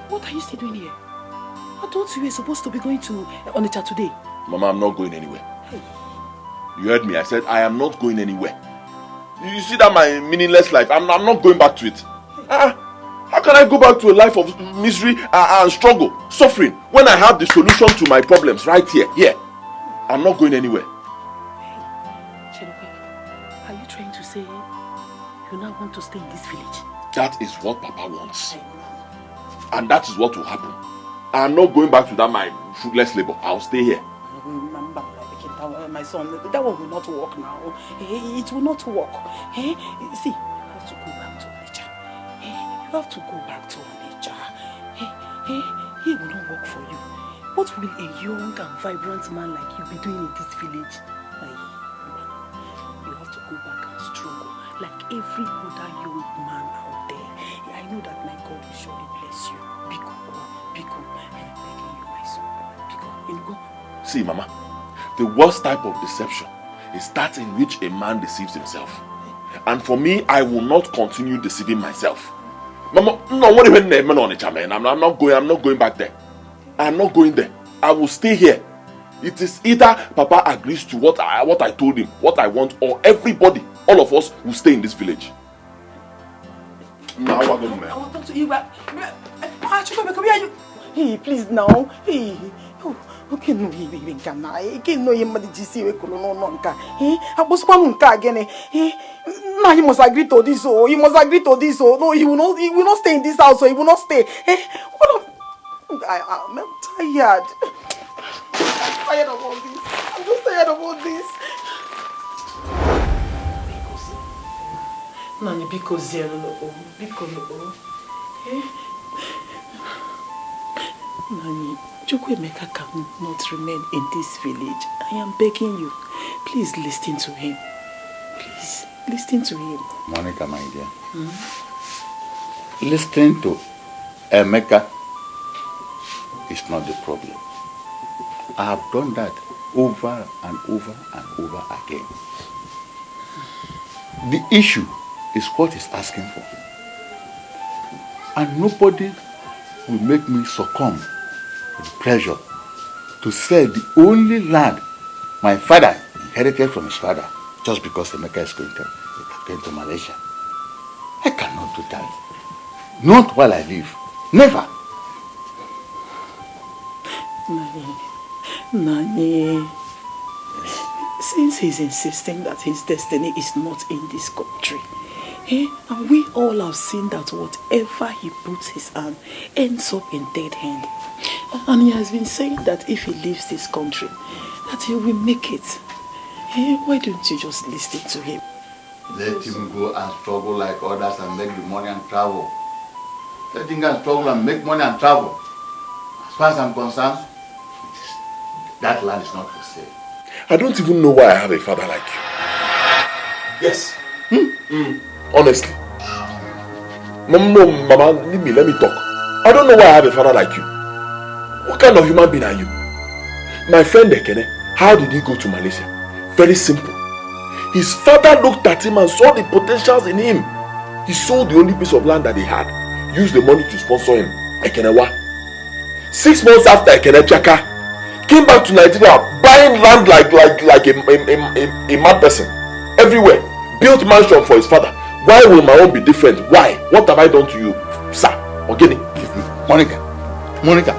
What are you still doing here? I thought you were supposed to be going to Onitsha today. Mama, I'm not going anywhere. Hey. You heard me. I said I am not going anywhere. You see that my meaningless life? I'm not going back to it. How can I go back to a life of misery and struggle, suffering, when I have the solution to my problems right here? Here. I'm not going anywhere. Hey, Chibueze, are you trying to say you now want to stay in this village? That is what Papa wants. And that is what will happen. I'm not going back to that my fruitless labor. I'll stay here. My son, that one will not work now. It will not work. See, you have to go back to Naija. You have to go back to Naija. It will not work for you. What will a young and vibrant man like you be doing in this village? You have to go back and struggle like every other young man out there. I know that my God will surely bless you. Biko, I'm begging you, my son. Biko, see, Mama, the worst type of deception is that in which a man deceives himself. And for me, I will not continue deceiving myself. Mama, no, what even I'm not going back there. I'm not going there. I will stay here. It is either Papa agrees to what I told him, what I want, or everybody, all of us, will stay in this village. Now I want to talk to you. Hey, please now. Hey. Okay, no, even can I can't know him, but the GC no nonka. I was one again. Now he must agree to this, or he must agree to this, or no, he will not stay in this house, or he will not stay. What? I'm tired. I'm tired of all this. I'm just tired of all this. Nani, because Nani, Chukwuemeka cannot remain in this village. I am begging you. Please listen to him. Please, listen to him. Monica, my dear. Listening to Emeka is not the problem. I have done that over and over and over again. The issue is what he's asking for. And nobody will make me succumb to the pressure to sell the only land my father inherited from his father just because Emeka is going to Malaysia. I cannot do that. Not while I live. Never. Nani, since he's insisting that his destiny is not in this country, and we all have seen that whatever he puts his hand ends up in dead hand. And he has been saying that if he leaves this country, that he will make it. Why don't you just listen to him? Let him go and struggle like others and make the money and travel. Let him go and struggle and make money and travel. As far as I'm concerned, that land is not for sale. I don't even know why I have a father like you. Yes. Honestly. No, Mama, let me talk. I don't know why I have a father like you. What kind of human being are you? My friend Dikeh, how did he go to Malaysia? Very simple. His father looked at him and saw the potentials in him. He sold the only piece of land that he had, used the money to sponsor him. Ekenewa. 6 months after Ekene Chaka, came back to Nigeria buying land like a mad person. Everywhere. Built mansion for his father. Why will my own be different? Why? What have I done to you, sir? Ogini? Monica.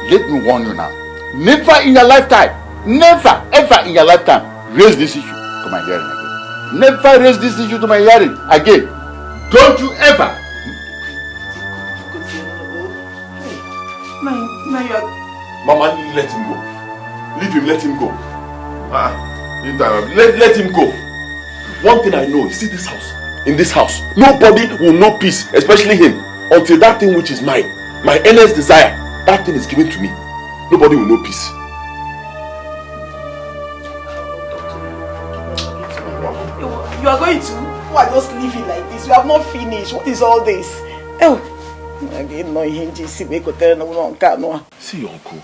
Let me warn you now. Never in your lifetime, never ever in your lifetime, raise this issue to my hearing again. Never raise this issue to my hearing again. Don't you ever. Mama, let him go. Leave him, let him go. Let him go. One thing I know, you see this house? In this house, nobody will know peace, especially him, until that thing which is mine, my earnest desire, that thing is given to me. Nobody will know peace. You are going to? Why just leave it like this? You have not finished. What is all this? See, uncle,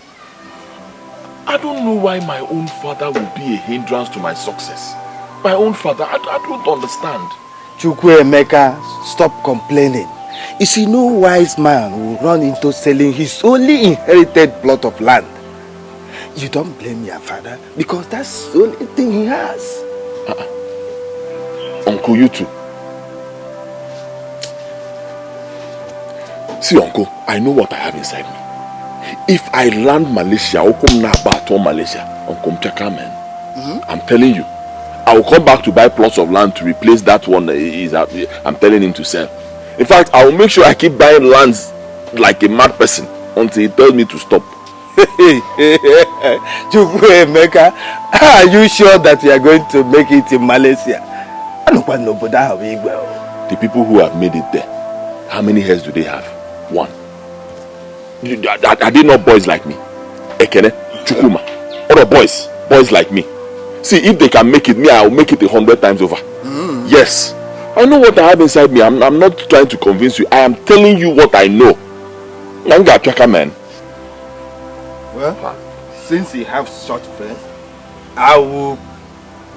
I don't know why my own father will be a hindrance to my success. My own father, I don't understand. Chukwuemeka, stop complaining. You see, no wise man will run into selling his only inherited plot of land. You don't blame your father because that's the only thing he has. Uncle, you too. See, Uncle, I know what I have inside me. If I land Malaysia, I'll come now back to Malaysia. Uncle Mchaka, man. I'm telling you. I will come back to buy plots of land to replace that one I'm telling him to sell. In fact, I will make sure I keep buying lands like a mad person until he tells me to stop. Chukwuemeka, are you sure that you are going to make it in Malaysia? The people who have made it there, how many heads do they have? One. Are they not boys like me? Ekene, Chukuma, other boys like me. See, if they can make it, me, I'll make it 100 times over. Yes. I know what I have inside me. I'm not trying to convince you. I am telling you what I know. Man. Well, since you have such friends, I will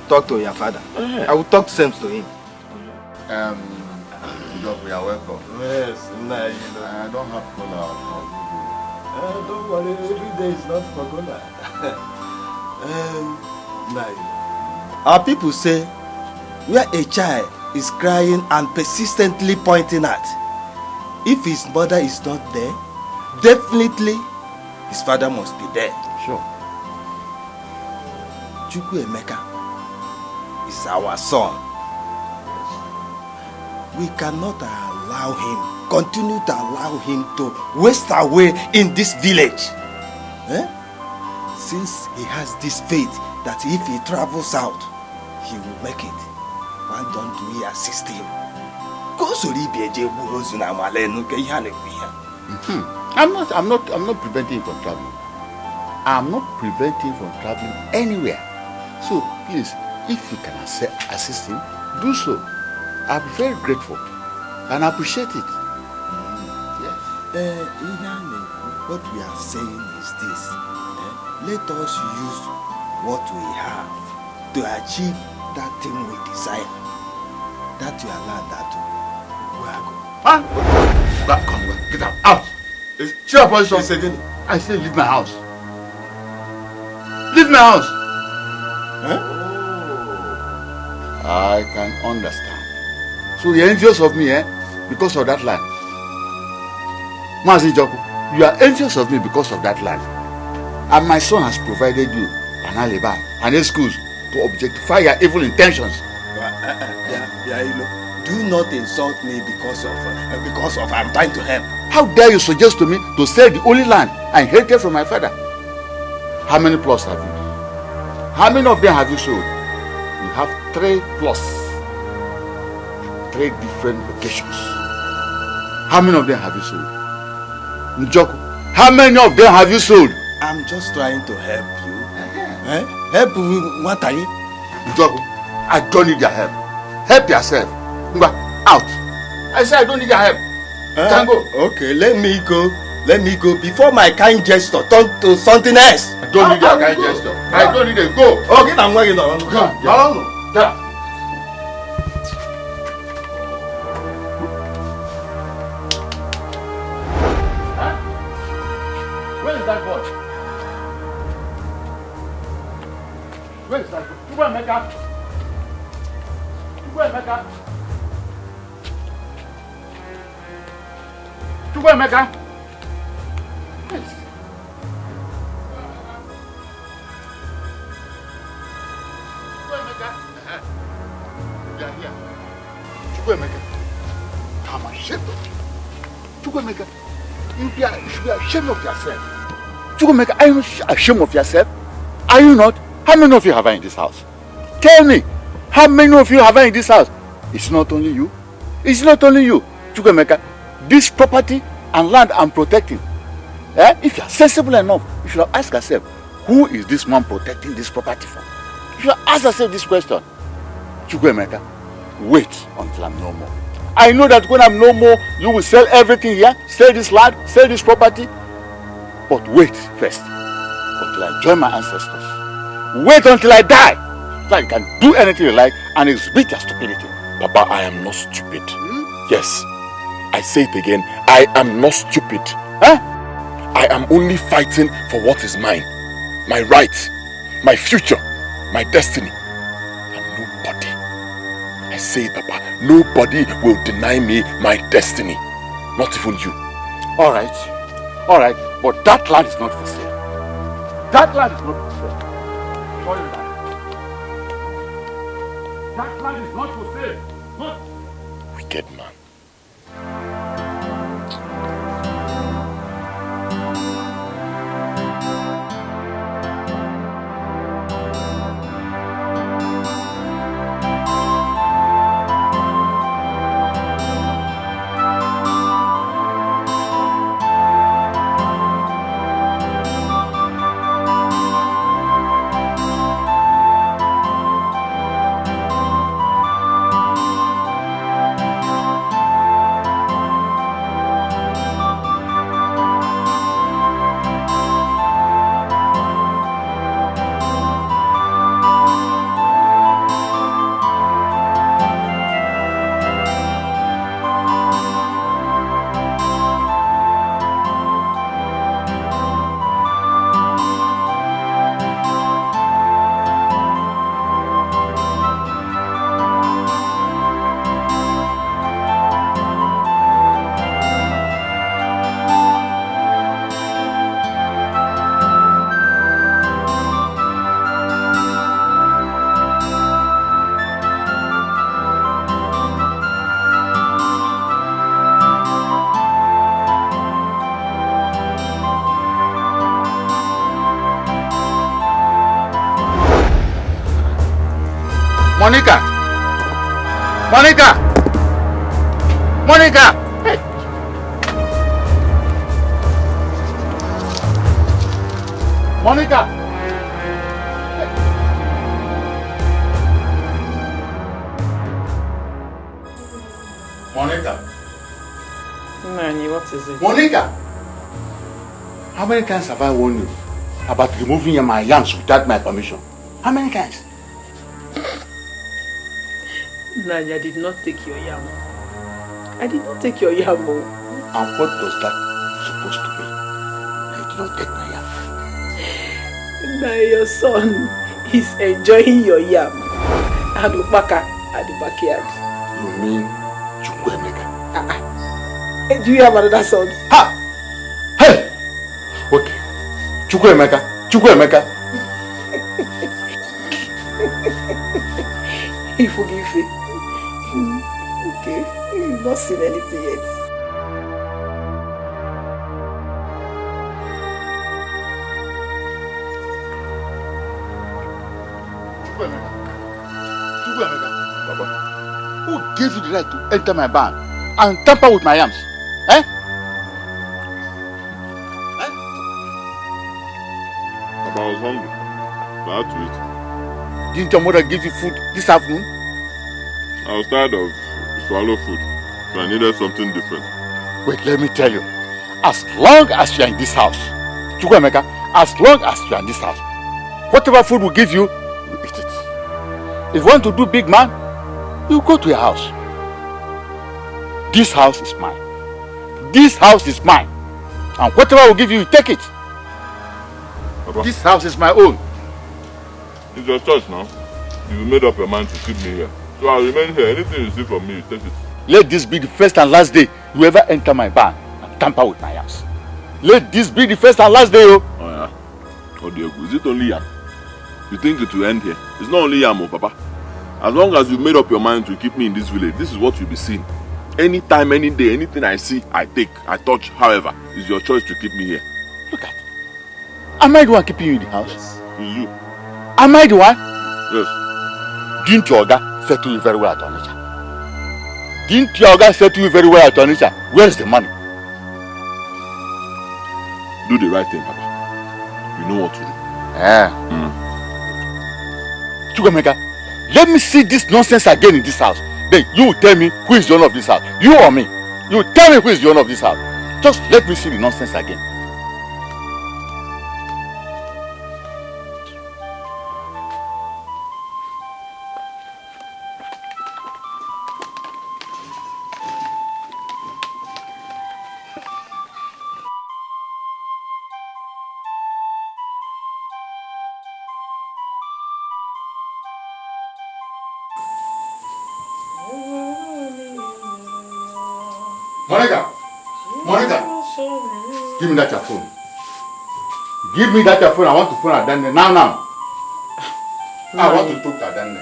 talk to your father. I will talk sense to him. We are welcome. Yes, I don't have cola. don't worry, every day is not for cola. Our people say, where a child is crying and persistently pointing at, if his mother is not there, definitely his father must be there. Sure. Chukwuemeka is our son. We cannot continue to allow him to waste away in this village. Since he has this faith that if he travels out, he will make it. Why don't we assist him? I'm not preventing him from traveling. I'm not preventing him from traveling anywhere. So please, if you can assist him, do so. I'll be very grateful and appreciate it. Yes. What we are saying is this. Let us use what we have to achieve that thing we desire. That your land, that Come, get out. Out! Sure, position. I say leave my house. Leave my house. I can understand. So you're envious of me, because of that land. Mazi Joku, you are envious of me because of that land. And my son has provided you an alibi, an excuse to objectify your evil intentions. Do not insult me because of I'm trying to help. How dare you suggest to me to sell the only land I inherited from my father? How many plots have you? How many of them have you sold? You have 3 plots. 3 different locations. How many of them have you sold? Njoku, how many of them have you sold? I'm just trying to help you. Help you, what are you? Njoku, I don't need your help. Help yourself. Out. I said I don't need your help. You can go. Okay, let me go. Let me go before my kind gesture turn to something else. I don't need your kind gesture. I don't need it. Go. Okay, I'm working on it. Come. Where is that boy? Where is that boy? Chukwuemeka. Chukwuemeka. Chukwuemeka. Yes. Chukwuemeka. You are here. Chukwuemeka. I'm ashamed of you. Chukwuemeka. You should be ashamed of yourself. Chukwuemeka, are you not ashamed of yourself? Are you not? How many of you have I in this house? Tell me. How many of you have I in this house? It's not only you. It's not only you. Chukwuemeka, this property and land I'm protecting. If you are sensible enough, you should have asked yourself, who is this man protecting this property for? You should have asked yourself this question. Chukwuemeka, wait until I'm no more. I know that when I'm no more, you will sell everything here, sell this land, sell this property. But wait first until I join my ancestors. Wait until I die, so you can do anything you like and exhibit your stupidity. Papa, I am not stupid. Yes, I say it again. I am not stupid. Huh? I am only fighting for what is mine. My right, my future, my destiny. And nobody, I say it, Papa, nobody will deny me my destiny. Not even you. All right, but that land is not for sale. That land is not for sale. Sorry, that land is not for sale. Not. Wicked man. Monica! Hey! Monica! Hey. Monica! Nani, what is it? Monica! How many times have I warned you about removing my yams without my permission? How many times? Nani, I did not take your yam. I did not take your yam. And what does that supposed to mean? I did not take my yam. Now your son is enjoying your yam. And Ebuka at the backyard. You mean Chibueze? Do you have another son? Ha! Hey! Okay. Chibueze. He forgive me. Okay. You've not seen anything yet. Chibueze. Baba. Who gave you the right to enter my barn and tamper with my yams? Eh? Papa, I was hungry. So I had to eat. Didn't your mother give you food this afternoon? I was tired of swallow food, so I needed something different. Wait, let me tell you. As long as you are in this house, Chibueze, as long as you are in this house, whatever food we give you, you eat it. If you want to do big man, you go to your house. This house is mine. This house is mine. And whatever we give you, you take it. Papa, This house is my own. it's your choice now. You made up your mind to keep me here. So I'll remain here. Anything you see from me, you take it. Let this be the first and last day you ever enter my barn and tamper with my yams. Let this be the first and last day, oh. Oh yeah. Oh dear, is it only yam? You think it will end here? It's not only yam, oh Papa. As long as you made up your mind to keep me in this village, this is what you'll be seeing. Anytime, any day, anything I see, I take, I touch. However, it's your choice to keep me here. Look at it. Am I the one keeping you in the house? Yes. It's you. Am I the one? Yes. Didn't your Oga settle you very well at Onitsha? Didn't your Oga settle you very well at Onitsha? Where's the money? Do the right thing, Papa. You know what to do. Chibueze, let me see this nonsense again in this house. Then you will tell me who is the owner of this house. You or me? You will tell me who is the owner of this house. Just let me see the nonsense again. Monica! Monica! Give me that your phone. Give me that your phone. I want to phone Adane. Now. I want to talk to Adane.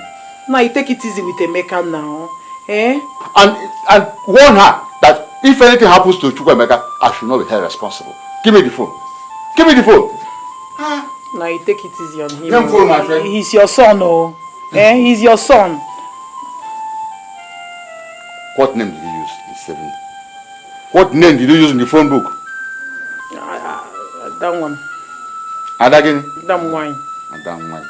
Now you take it easy with Emeka now. Eh? And warn her that if anything happens to Chukwuemeka, I should not be held responsible. Give me the phone. Give me the phone. Now you take it easy on him. Give phone, my friend. He's your son, oh. Eh? He's your son. What name did you use in 7? What name did you use in the phone book? That one. Adagini? That wine. That wine.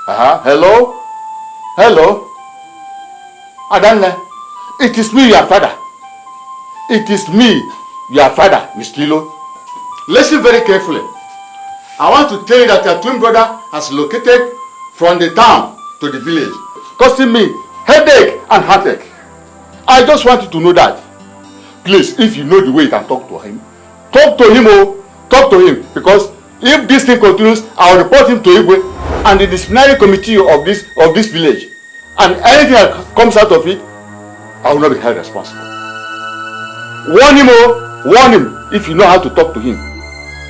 Hello? Hello? Adanle, it is me, your father. It is me, your father, Miss Lilo. Listen very carefully. I want to tell you that your twin brother has located from the town to the village, causing me headache and heartache. I just want you to know that. Please, if you know the way you can talk to him, talk to him, talk to him, because if this thing continues, I will report him to Igwe and the disciplinary committee of this village, and anything that comes out of it, I will not be held responsible. Warn him, warn him if you know how to talk to him.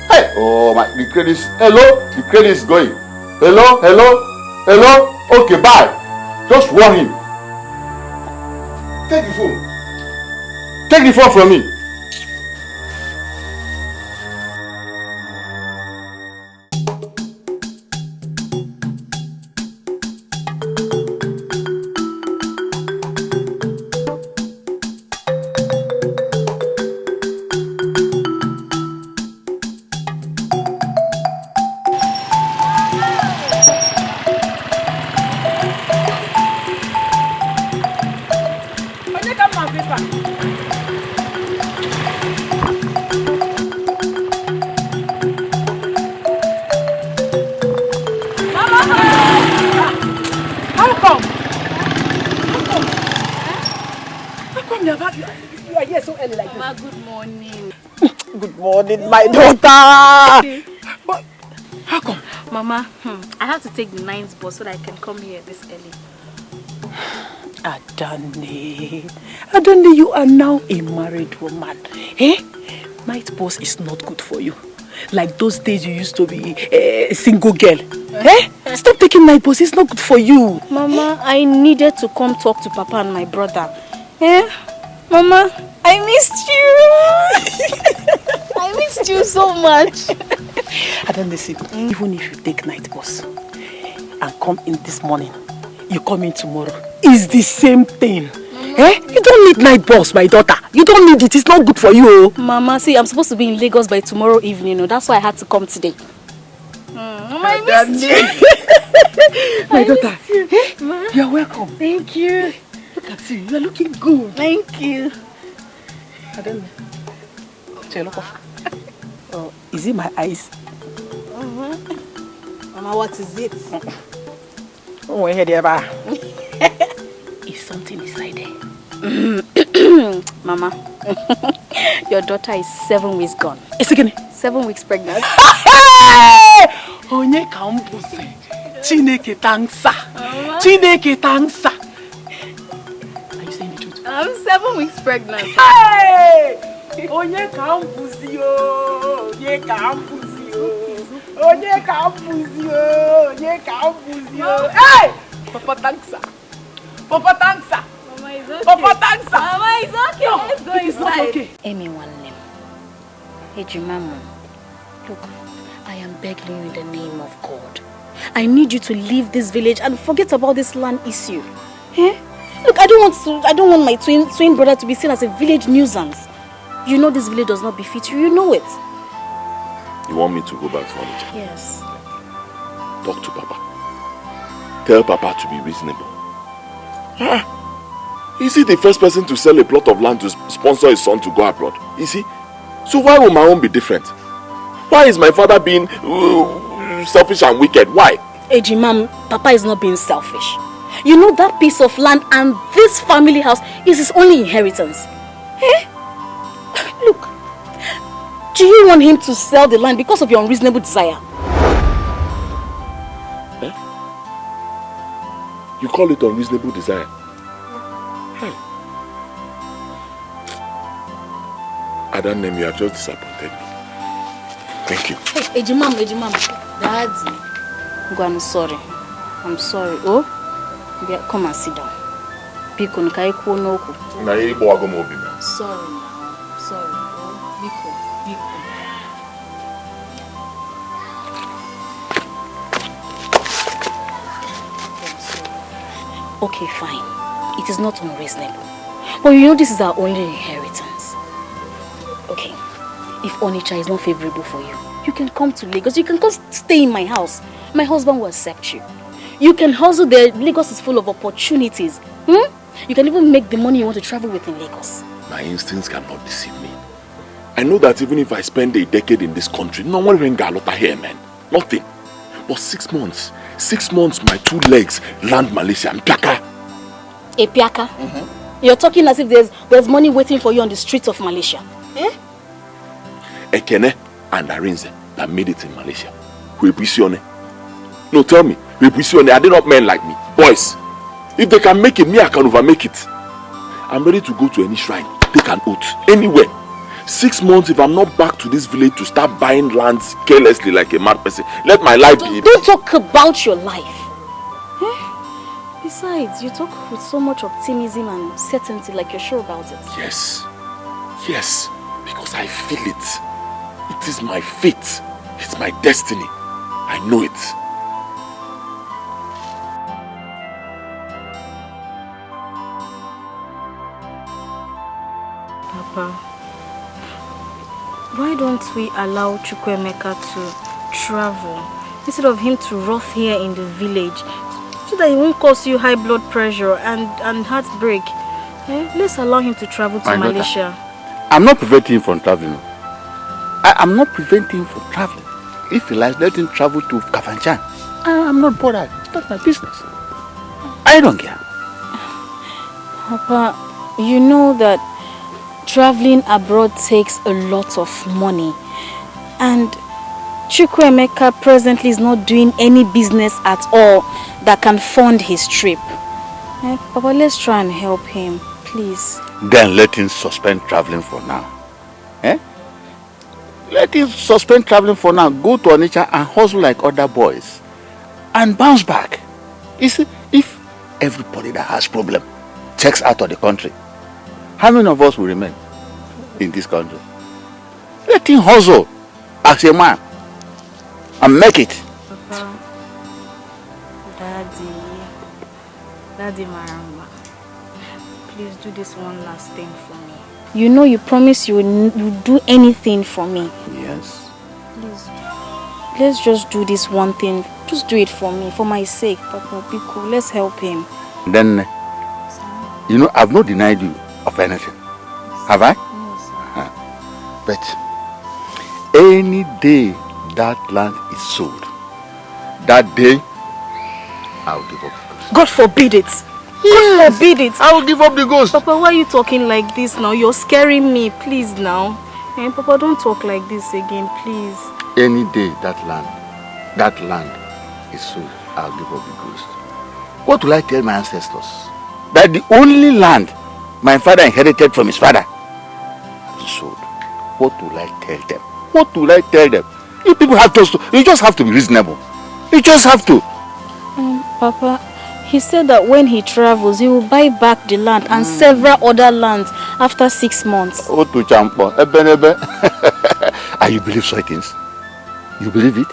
Hey, oh my, the credit is, hello, the credit is going. Hello. Okay, bye. Just warn him. Take the phone. Take the phone from me. My daughter! But how come? Mama, I have to take the 9th bus so that I can come here this early. Adane, you are now a married woman. Eh? Night bus is not good for you. Like those days you used to be a single girl. Eh? Stop taking night bus, it's not good for you. Mama, I needed to come talk to Papa and my brother. Eh? Mama, I missed you. I missed you so much. Adane, see, even if you take night bus and come in this morning, you come in tomorrow, it's the same thing. Eh? You don't need night bus, my daughter. You don't need it. It's not good for you. Mama, see, I'm supposed to be in Lagos by tomorrow evening. You know, that's why I had to come today. Mama, I missed you. My daughter, you. You're welcome. Thank you. Look at you. You're looking good. Thank you. Oh, is it my eyes? Mama, what is it? Oh, is something inside there? Mama, your daughter is 7 weeks gone. Is it again? 7 weeks pregnant. Onye kambuzi. Chineke thanksa. Chineke thanksa. Are you saying the truth? I'm 7 weeks pregnant. Hey! Onye kambuzi o. Onye kambuzi o. Onye kambuzi o. Onye kambuzi o. Hey! Papa thanksa. Papa thanksa. Mama is okay. Papa thanksa. Mama is okay. No, let's go it's inside. not okay. Emmanuel. Mama, look, I am begging you in the name of God. I need you to leave this village and forget about this land issue. Eh? Look, I don't want my twin brother to be seen as a village nuisance. You know this village does not befit you. You know it. You want me to go back to Naija? Yes. Talk to Papa. Tell Papa to be reasonable. Is he the first person to sell a plot of land to sponsor his son to go abroad? Is he? So why will my own be different? Why is my father being selfish and wicked? Why? Ejimam, Papa is not being selfish. You know that piece of land and this family house is his only inheritance. Eh? Look, do you want him to sell the land because of your unreasonable desire? Eh? You call it unreasonable desire? At that name, you have just disappointed me. Thank you. Hey, Ejimam. Daddy. I'm sorry. I'm sorry. Oh? Come and sit down. Biko, nkai kuo n'okwu. Na Igbo Amobi man. Sorry now. Sorry. Oh, Biko. Okay, fine. It is not unreasonable. But you know this is our only inheritance. Okay. If Onitsha is not favorable for you, you can come to Lagos. You can come stay in my house. My husband will accept you. You can hustle there. Lagos is full of opportunities. You can even make the money you want to travel with in Lagos. My instincts cannot deceive me. I know that even if I spend a decade in this country, no one will galota here, man. Nothing. But 6 months, my 2 legs land Malaysia. I'm Piaka. A Piaka? You're talking as if there's money waiting for you on the streets of Malaysia. Ekene and Arinze that made it in Malaysia. No, tell me. Are they not men like me? Boys, if they can make it, me, I can overmake it. I'm ready to go to any shrine, take an oath, anywhere. 6 months, if I'm not back to this village to start buying lands carelessly like a mad person, let my life be... Don't talk about your life. Besides, you talk with so much optimism and certainty like you're sure about it. Yes, because I feel it. It is my fate. It's my destiny. I know it. Papa, why don't we allow Chukwuemeka to travel instead of him to rough here in the village so that it won't cause you high blood pressure and heartbreak? Let's allow him to travel to Malaysia. I'm not preventing him from traveling. I'm not preventing him from traveling. If he likes, let him travel to Kafanchan. I'm not bothered. It's not my business. I don't care. Papa, you know that traveling abroad takes a lot of money. And Chukwuemeka presently is not doing any business at all that can fund his trip. Papa, let's try and help him, please. Then let him suspend traveling for now. Let him suspend traveling for now. Go to Onitsha and hustle like other boys. And bounce back. You see, if everybody that has problem checks out of the country, how many of us will remain in this country? Let him hustle as a man and make it. Papa, Daddy Maramba, please do this one last thing for me. You know you promised you would do anything for me. Yes. Please, let's just do this one thing. Just do it for me, for my sake. Papa, be cool. Let's help him. Then, you know, I've not denied you of anything. Have I? No, sir. But any day that land is sold, that day I'll give up the ghost. God forbid it. Yes. God forbid it. I will give up the ghost. Papa, why are you talking like this now? You're scaring me. Please now. Papa, don't talk like this again, please. Any day that land is sold, I'll give up the ghost. What will I tell my ancestors? That the only land my father inherited from his father is sold. What will I tell them? What will I tell them? You people have to, you just have to be reasonable. You just have to. Papa, he said that when he travels, he will buy back the land and several other lands after 6 months. Oh, to champo. And you believe such things? You believe it?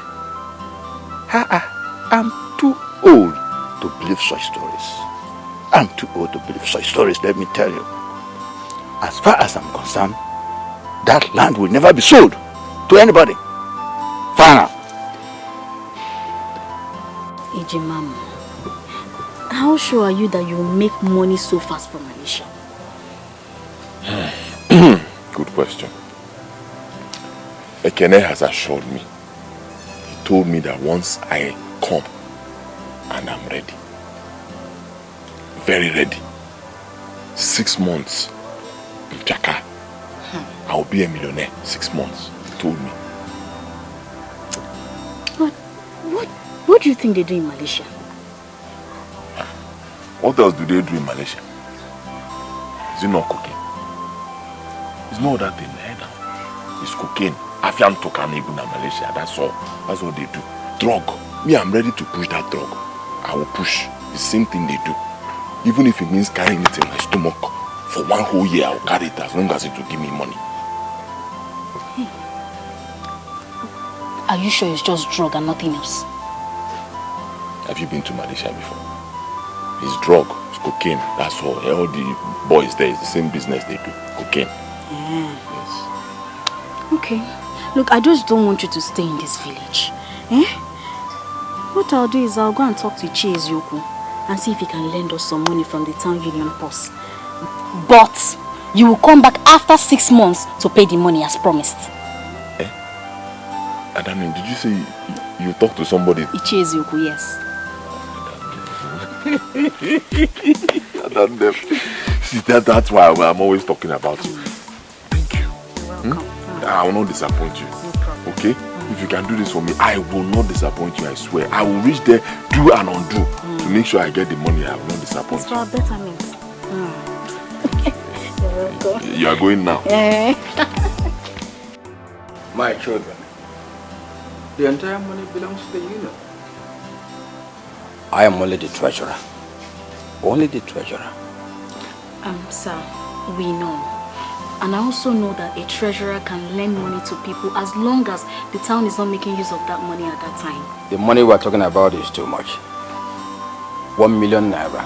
I'm too old to believe such stories. I'm too old to believe such stories, let me tell you. As far as I'm concerned, that land will never be sold to anybody. Final. Ejimam, how sure are you that you will make money so fast from Malaysia? Good question. Ekene has assured me. He told me that once I come and I'm ready, very ready, 6 months in Chaka, I'll be a millionaire. 6 months, he told me. What do you think they do in Malaysia? What else do they do in Malaysia? Is it not cooking? It's no other thing there now. is cocaine. Afiam tokan even in Malaysia. That's all. That's what they do. Drug. Me, I'm ready to push that drug. I will push. The same thing they do. Even if it means carrying it in my stomach for 1 whole year, I'll carry it as long as it will give me money. Hey. Are you sure it's just drug and nothing else? Have you been to Malaysia before? It's drug, it's cocaine, that's all. All the boys there, it's the same business they do. Cocaine. Yeah. Yes. Okay. Look, I just don't want you to stay in this village. Eh? What I'll do is I'll go and talk to Chibueze Ucheama and see if he can lend us some money from the town union purse. But you will come back after 6 months to pay the money as promised. Eh? Adami, did you say you talked to somebody? Chibueze Ucheama, yes. See, that's why I'm always talking about you. Thank you. You're welcome. I will not disappoint you. No problem. Okay? If you can do this for me, I will not disappoint you, I swear. I will reach there, do and undo to make sure I get the money. I will not disappoint It's you. for our betterment. You're welcome. You are going now. My children, the entire money belongs to the union. I am only the treasurer. Only the treasurer. Sir, we know. And I also know that a treasurer can lend money to people as long as the town is not making use of that money at that time. The money we're talking about is too much. 1 million naira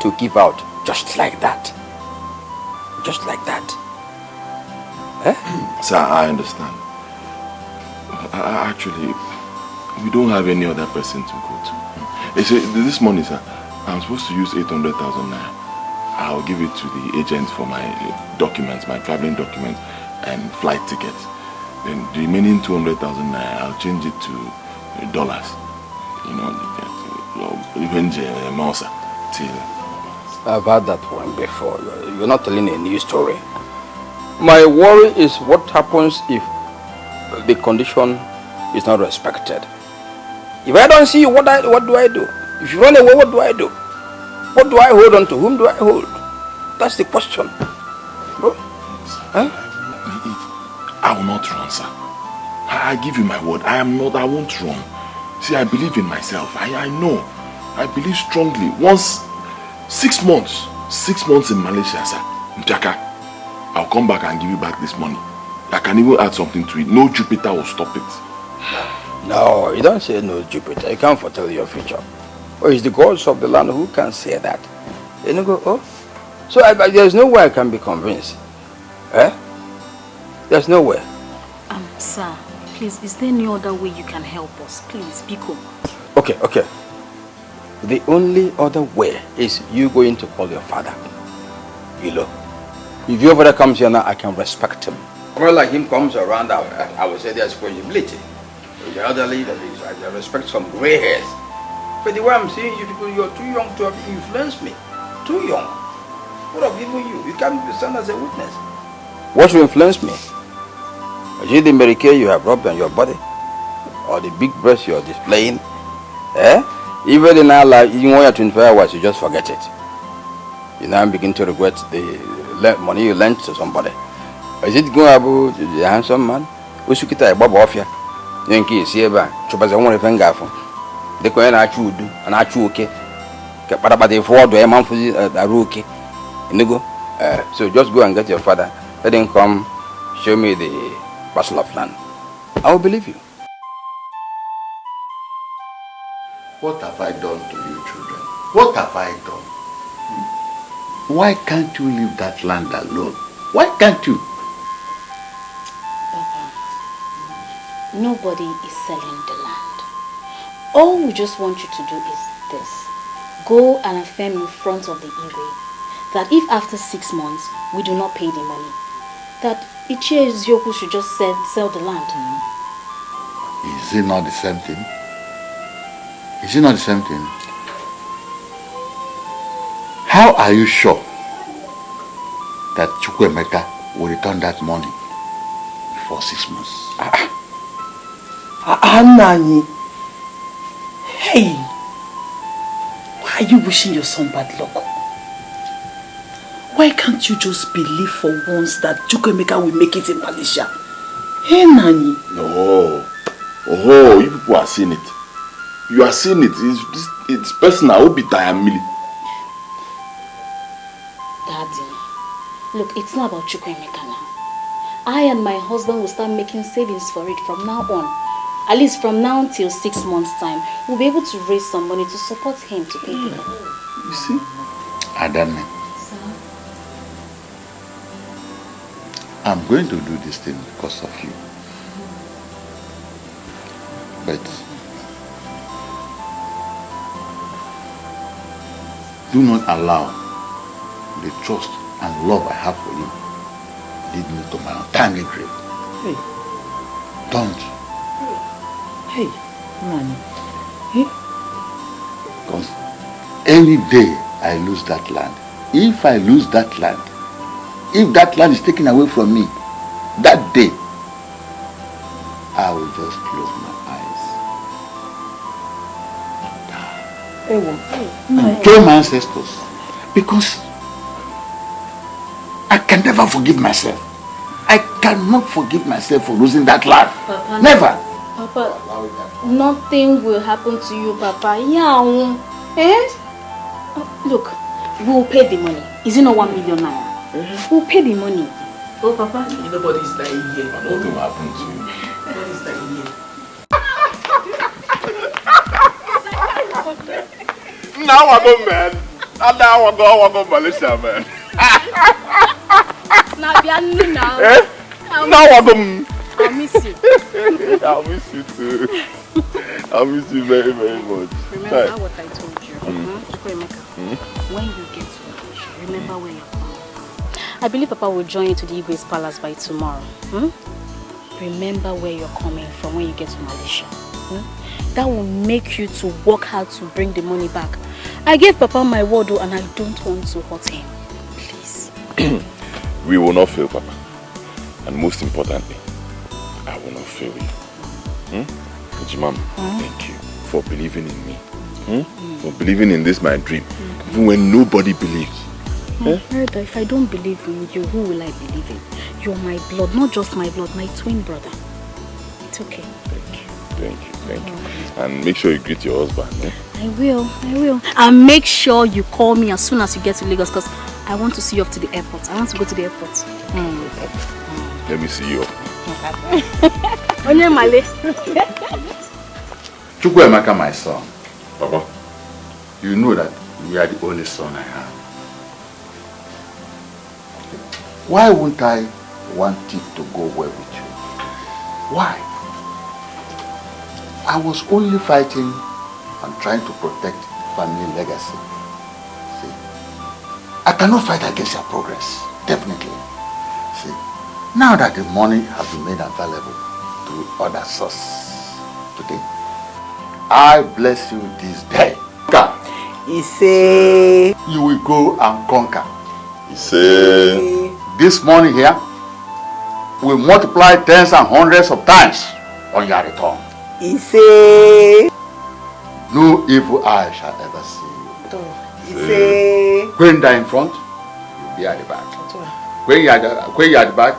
to give out just like that. Just like that. Eh? Sir, I understand. Actually, we don't have any other person to go to. This money, sir, I'm supposed to use 800,000 naira. I'll give it to the agent for my documents, my traveling documents and flight tickets. Then the remaining 200,000 naira, I'll change it to dollars. You know, even Mausa till. I've had that one before. You're not telling a new story. My worry is what happens if the condition is not respected. If I don't see you, what do I do? If you run away, what do I do? What do I hold on to? Whom do I hold? That's the question. Bro. Huh? I will not run, sir. I give you my word. I won't run. See, I believe in myself. I know. I believe strongly. Once, 6 months in Malaysia, sir, Njaka, I'll come back and give you back this money. I can even add something to it. No Jupiter will stop it. No, you don't say no Jupiter. You can't foretell your future. Oh, it's the gods of the land who can say that. And you go, oh. So there's no way I can be convinced. Eh? There's no way. Sir, please, is there any other way you can help us? Please, Biko. Okay. The only other way is you going to call your father. You know. If your father comes here now, I can respect him. More like him comes around, I would say there's credibility. The elderly, I respect some gray hairs. But the way I'm seeing you people, you're too young to have influenced me. Too young. What of even you? You can't stand as a witness. What will influence me? Is it the Medicaid you have rubbed on your body? Or the big breast you're displaying? Eh? Even in our life, even when you're 25 hours, you just forget it. You now begin to regret the money you lent to somebody. Is it going about the handsome man? Usukita a bob off here. Yankee, see about Chibueze one finger for. The coin I chew do, and I chew okay. But they forward to a month for a rookie. So just go and get your father. Let him come show me the parcel of land. I will believe you. What have I done to you, children? What have I done? Why can't you leave that land alone? Why can't you? Papa, nobody is selling the land. All we just want you to do is this. Go and affirm in front of the Igwe that if after 6 months we do not pay the money, that Chibueze Ucheama should just sell the land. Is it not the same thing? Is it not the same thing? How are you sure that Chukwuemeka will return that money before 6 months? Nani. Hey, why are you wishing your son bad luck? Why can't you just believe for once that Chukwuemeka will make it in Malaysia? Hey, Nani. No. Oh, you people are seeing it. You are seeing it. It's personal. Obi Tayamili. Daddy, look, it's not about Chukwuemeka now. I and my husband will start making savings for it from now on. At least from now till 6 months' time, we'll be able to raise some money to support him to pay the bill. You see? Adame, I'm going to do this thing because of you. But do not allow the trust and love I have for you lead me to my untimely grave. Hey. Don't. Hey, Nani. Hey? Because any day I lose that land, if I lose that land, if that land is taken away from me, that day, I will just close my eyes and join my ancestors. Because I can never forgive myself. I cannot forgive myself for losing that land. Papa, Never. Papa, nothing will happen to you, Papa. Yeah. Eh? Look, we'll pay the money. Is it not 1 million naira? We'll pay the money. Oh, Papa. Nobody's dying here. Nothing will happen to you. Nobody's dying here. Now I go, man. And now I go Malaysia, man. Now, now. Eh? Now I go. I'll miss you. I'll miss you too. I'll miss you very, very much. Remember what I told you. When you get to Malaysia, remember where you're coming from. I believe Papa will join you to the Igwe's palace by tomorrow. Remember where you're coming from when you get to Malaysia. That will make you to work hard to bring the money back. I gave Papa my word and I don't want to hurt him. Please. We will not fail, Papa. And most importantly, I will not fail you. Jimam, thank you for believing in me. For believing in this, my dream. Even when nobody believes. Herda, if I don't believe in you, who will I believe in? You're my blood, not just my blood, my twin brother. It's okay. Thank you. And make sure you greet your husband. I will. And make sure you call me as soon as you get to Lagos because I want to see you off to the airport. I want to go to the airport. Let me see you off. Onye Male. Chukwuemeka, my son. Papa. You know that you are the only son I have. Why wouldn't I want it to go well with you? Why? I was only fighting and trying to protect family legacy. See, I cannot fight against your progress, definitely. See, now that the money has been made available to other sources today, I bless you this day. He say you will go and conquer. He say this money here will multiply tens and hundreds of times on your return. He say no evil eye shall ever see you. He say when they're in front, you'll be at the back. When you're at the back, you'll be at the front.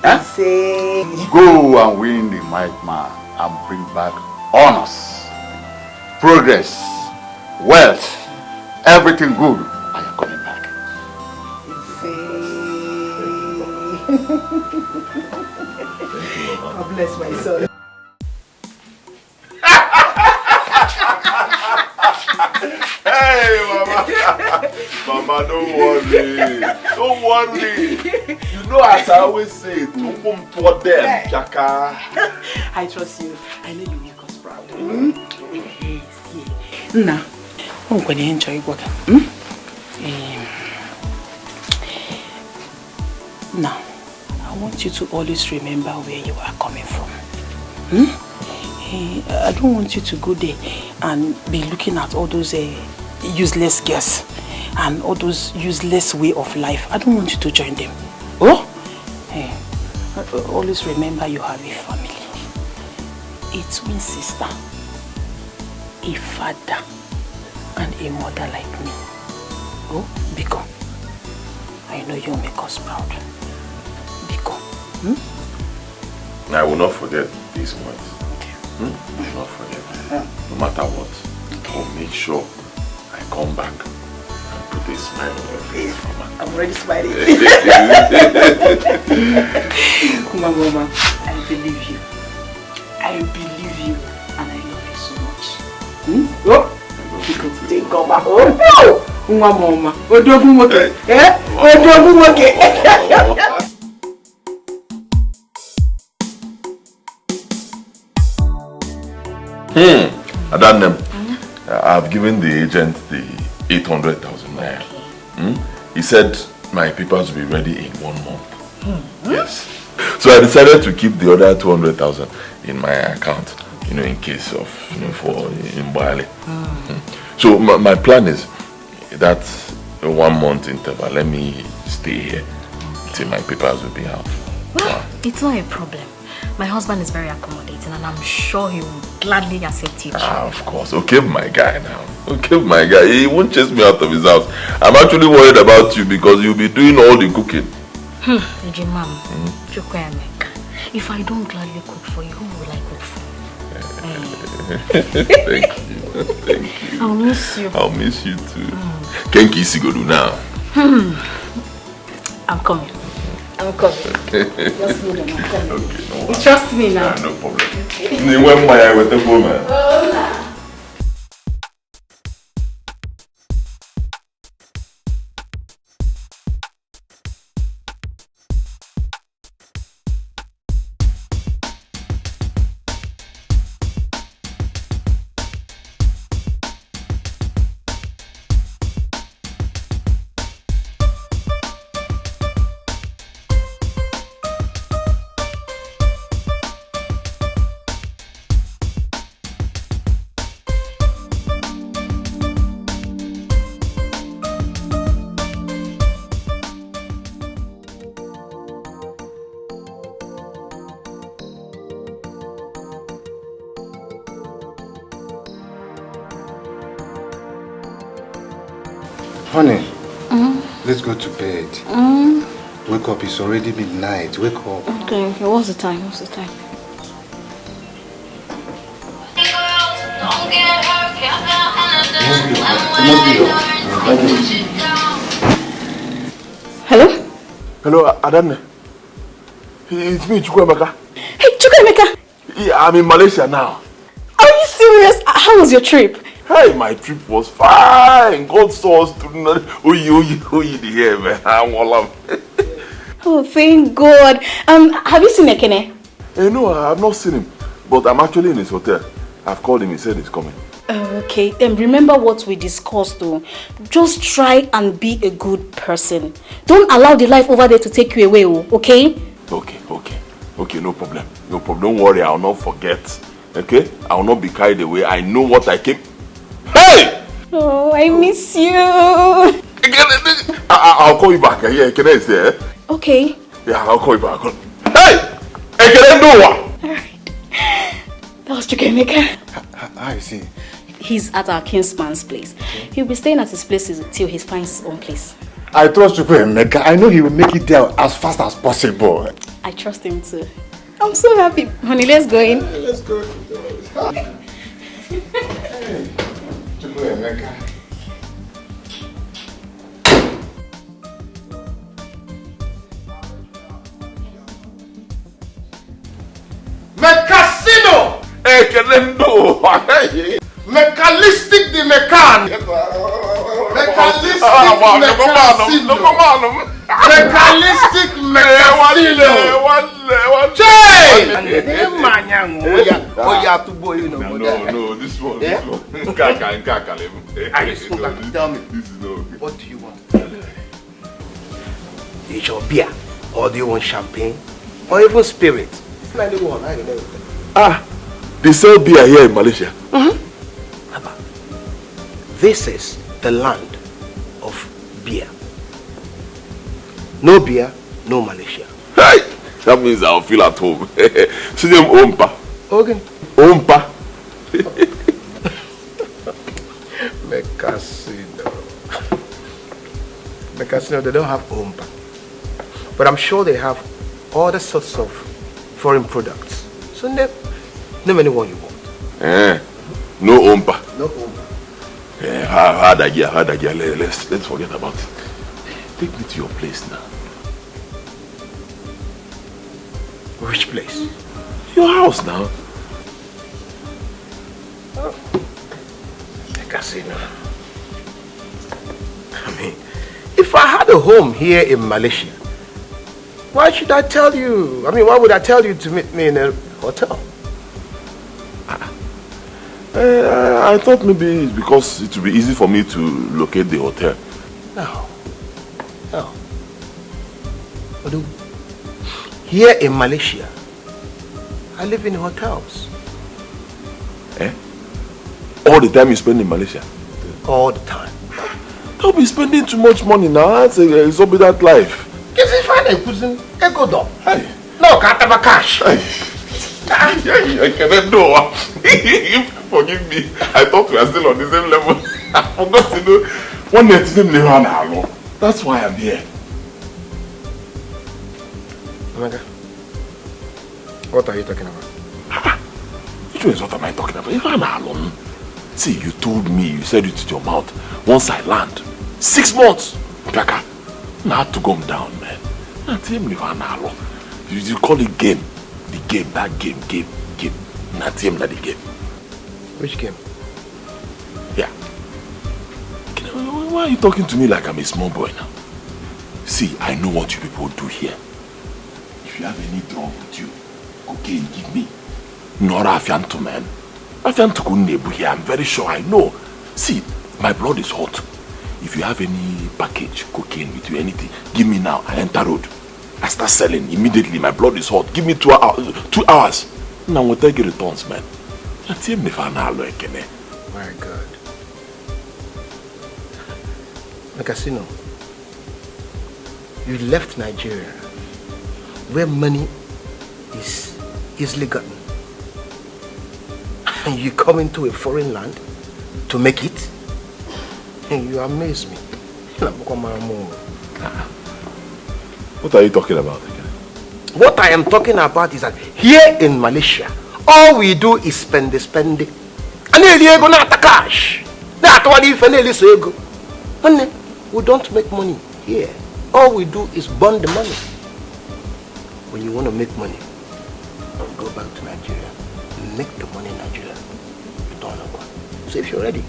He say go and win the might man and bring back honors, progress, wealth, everything good, and you're coming back. He say God bless my son. Hey, Mama. Mama, don't worry. Don't worry. You know, as I always say, don't put them, Jaka. I trust you. I know you make us proud. Yes. Now, I'm going to enjoy work. Now, I want you to always remember where you are coming from. I don't want you to go there and be looking at all those useless girls and all those useless way of life. I don't want you to join them. Always remember you have a family, a twin sister, a father, and a mother like me. Biko, I know you'll make us proud. Biko, I will not forget these points. I will not forget. No matter what, I will make sure I come back and put a smile on your face, Mama. I'm already smiling. Mama, I believe you. I believe you, and I love you so much. Oh, because they come back. Oh, Mama. Odogumoke. Odogumoke. Adannem, I've given the agent the 800,000 naira. He said my papers will be ready in 1 month. Yes. So I decided to keep the other 200,000 in my account, in case of, for Mbale. So my plan is that 1 month interval, let me stay here till my papers will be out. Well, it's not a problem. My husband is very accommodating and I'm sure he will gladly accept you. Of course. Okay, my guy now. Okay, my guy. He won't chase me out of his house. I'm actually worried about you because you'll be doing all the cooking. If I don't gladly cook for you, who will I cook for? Thank you. Thank you. I'll miss you. I'll miss you too. Kenki Sigodu now. I'm coming. I'm coming. Just hold on, I'm coming. Okay, no You trust me now? No problem. You went my eye with the woman. Honey, let's go to bed. Wake up, it's already midnight. Wake up. Okay, what's the time? What's the time? Hello? Hello, Adanne. It's me, Chukwemeka. Hey, Chukwemeka! Yeah, I'm in Malaysia now. Are you serious? How was your trip? Hey, my trip was fine. God saw us to the hair, man. Oh, thank God. Have you seen Ekene? No, I have not seen him. But I'm actually in his hotel. I've called him. He said he's coming. Okay, then remember what we discussed though. Just try and be a good person. Don't allow the life over there to take you away, okay? Okay, no problem. No problem. Don't worry, I'll not forget. Okay? I will not be carried away. I know what I came. Hey! Oh, I miss you. I'll call you back. Yeah, can I say? Okay. Yeah, I'll call you back. Hey! Can I do what? Alright. That was Chukwemeka. I see. He's at our kinsman's place. He'll be staying at his place till he finds his own place. I trust Chukwemeka. I know he will make it there as fast as possible. I trust him too. I'm so happy. Honey, let's go in. Let's go. Hey, Chukwemeka. Mecasino! Hey, can I do? Mecalistic the mecan. Mecalistic mecasino. Mecalistic mecasino. No, this one. Tell me, what do you want? Is your beer, or do you want champagne, or even spirit? They sell beer here in Malaysia. This is the land of beer. No beer, no Malaysia. Hey, that means I'll feel at home. See them Ompa. Okay. Ompa. Mecasino, they don't have Ompa. But I'm sure they have other sorts of foreign products. So name anyone you want. No ompa. No ompa. Hard idea. Let's forget about it. Take me to your place now. Which place? Your house now. Oh. A casino. I mean, if I had a home here in Malaysia, why should I tell you? I mean, why would I tell you to meet me in a hotel? I thought maybe it's because it would be easy for me to locate the hotel. No. Here in Malaysia, I live in hotels. All the time you spend in Malaysia? All the time. Don't be spending too much money now. That's an exorbitant life. Is it fine? I go down. Hey. No, can't have a cash. I cannot know. Forgive me. I thought we are still on the same level. I forgot to know. One day to name. That's why I'm here. Omega, what are you talking about? Which one is what am I talking about? If I'm alone. See, you told me, you said it with your mouth. Once I land, 6 months. Kaka, I had to come down, man. You call it game. The game, that game. Not him, not the game. Which game? Yeah. Why are you talking to me like I'm a small boy now? See, I know what you people do here. If you have any drug with you, cocaine, give me. Not Afianto, man. Afianto Kunebu here, I'm very sure I know. See, my blood is hot. If you have any package, cocaine with you, anything, give me now. I enter road. I start selling immediately. My blood is hot. Give me 2 hours. 2 hours. Now we'll take returns, man. My God. Casino. You left Nigeria, where money is easily gotten, and you come into a foreign land to make it, and you amaze me. What are you talking about again? What I am talking about is that here in Malaysia, all we do is spend. And cash. We don't make money here. All we do is burn the money. When you want to make money, go back to Nigeria. Make the money in Nigeria. You don't know what. So if you're ready,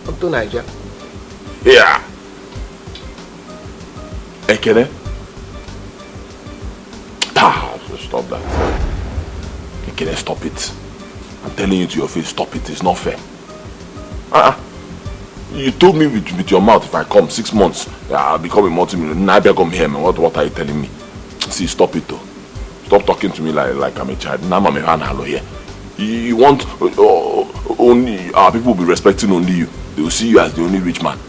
come to Nigeria. Yeah. Ekene? Stop that. Ekene, stop it. I'm telling you to your face, stop it. It's not fair. You told me with your mouth if I come 6 months, I'll become a multi-millionaire. Now I come here, man. What are you telling me? See, stop it though. Stop talking to me like I'm a child. Now I'm a man here. You want only our people will be respecting only you. They will see you as the only rich man.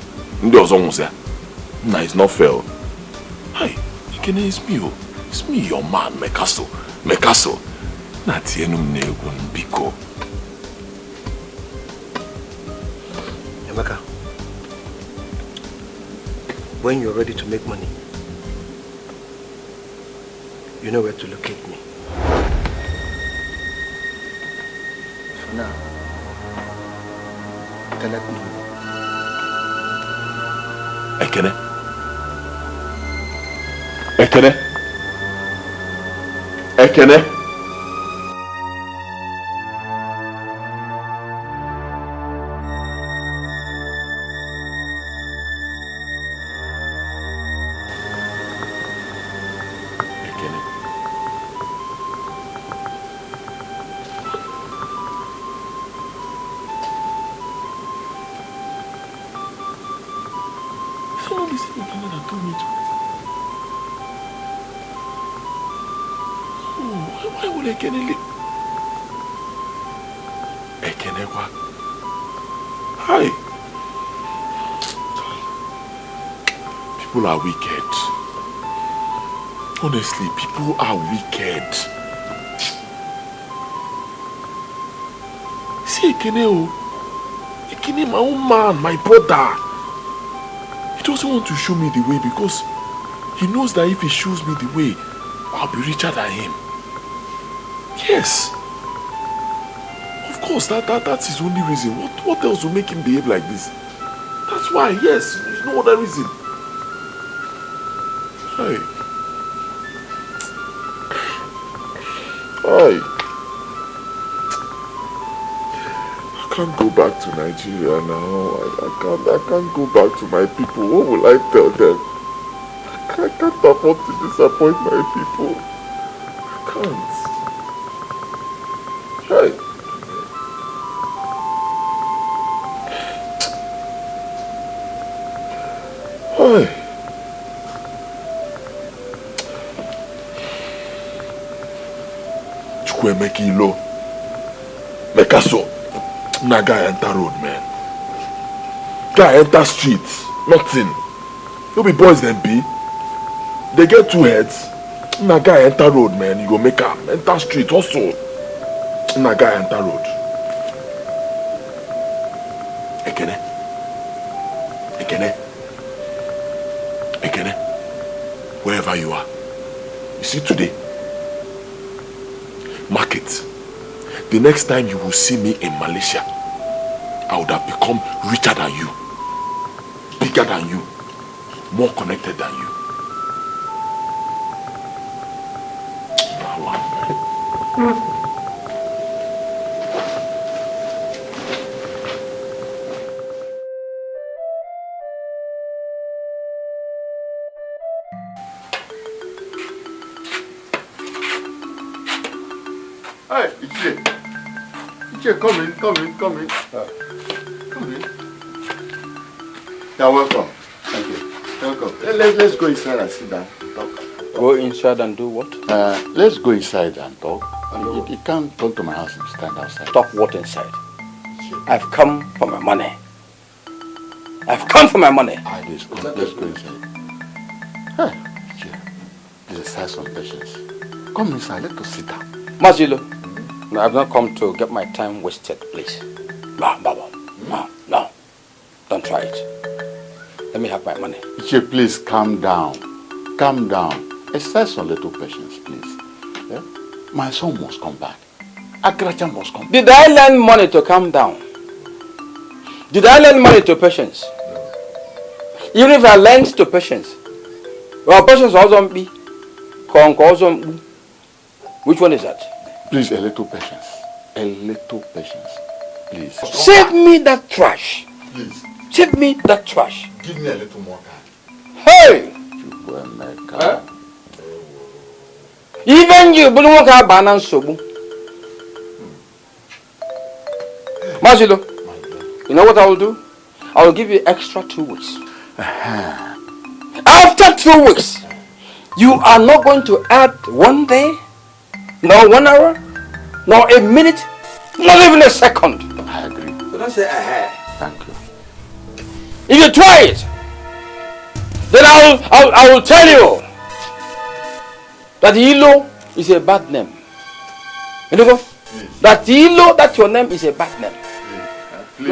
Nah, it's not fair. Hi, Ekene, it's me. It's me, your man, Mekaso. Biko. Emeka, when you're ready to make money, you know where to locate me. For now, let me know. Ekene. Hi. People are wicked. Honestly, people are wicked. See Ekene, Ekene, my own man, my brother. He doesn't want to show me the way because he knows that if he shows me the way, I'll be richer than him. Yes. Of course, that's his only reason. What else will make him behave like this? That's why, yes. There's no other reason. Hey. Hey. I can't go back to Nigeria now. I can't go back to my people. What will I tell them? I can't afford to disappoint my people. I can't. Hey. Hey. Chukwemeka Ilo. Mekaso. Na guy enter road, man. Guy enter streets. Nothing. You be boys then be. They get two heads. Na guy enter road, man. You go make am. Enter street also. Na guy enter road. Ekene. Wherever you are. You see today. Market. The next time you will see me in Malaysia, I would have become richer than you, bigger than you, more connected than you. Hey, Ichie, come in. Come in. You're welcome. Thank you. Welcome. Let's go inside and sit down. Talk. Go inside and do what? Let's go inside and talk. You can't come to my house and stand outside. Talk what inside? I've come for my money. I've come for my money. Let's go inside. Hey, Ichie, exercise some patience. Come inside, let us sit down. Mazilo, I've not come to get my time wasted, please. No. Don't try it. Let me have my money. Ichie, please calm down. Calm down. Exercise some little patience, please. Yeah? My son must come back. Agracha must come back. Did I lend money to calm down? Did I lend money to patience? Even if I lend to patience, well, patience also be. Which one is that? Please, a little patience. A little patience. Please. Save me that trash. Please. Save me that trash. Give me a little more time. Hey! Even you, but don't have banana sobu. Mazilo, you know what I will do? I will give you extra 2 weeks. After 2 weeks, you are not going to add 1 day, nor 1 hour, nor a minute, not even a second. I agree. So don't say Thank you. If you try it, then I will tell you that Ilo is a bad name. You know, that Ilo, that your name is a bad name. Please.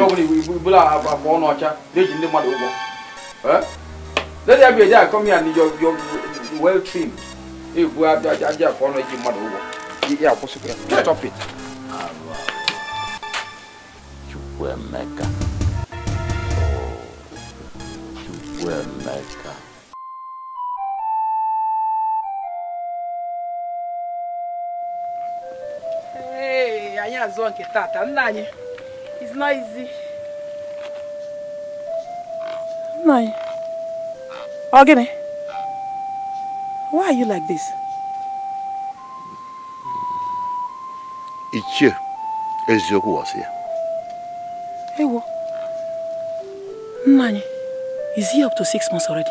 Let there be a day come here and you're well trimmed. If we have a phone, yeah, possible. Stop it. Chukwemeka. Chukwemeka. Hey, I am zonke tata. Nani? It's not easy. Nani? Ogene, why are you like this? Ichie, Eziokwu was here. Hey, what? Nani, is he up to 6 months already?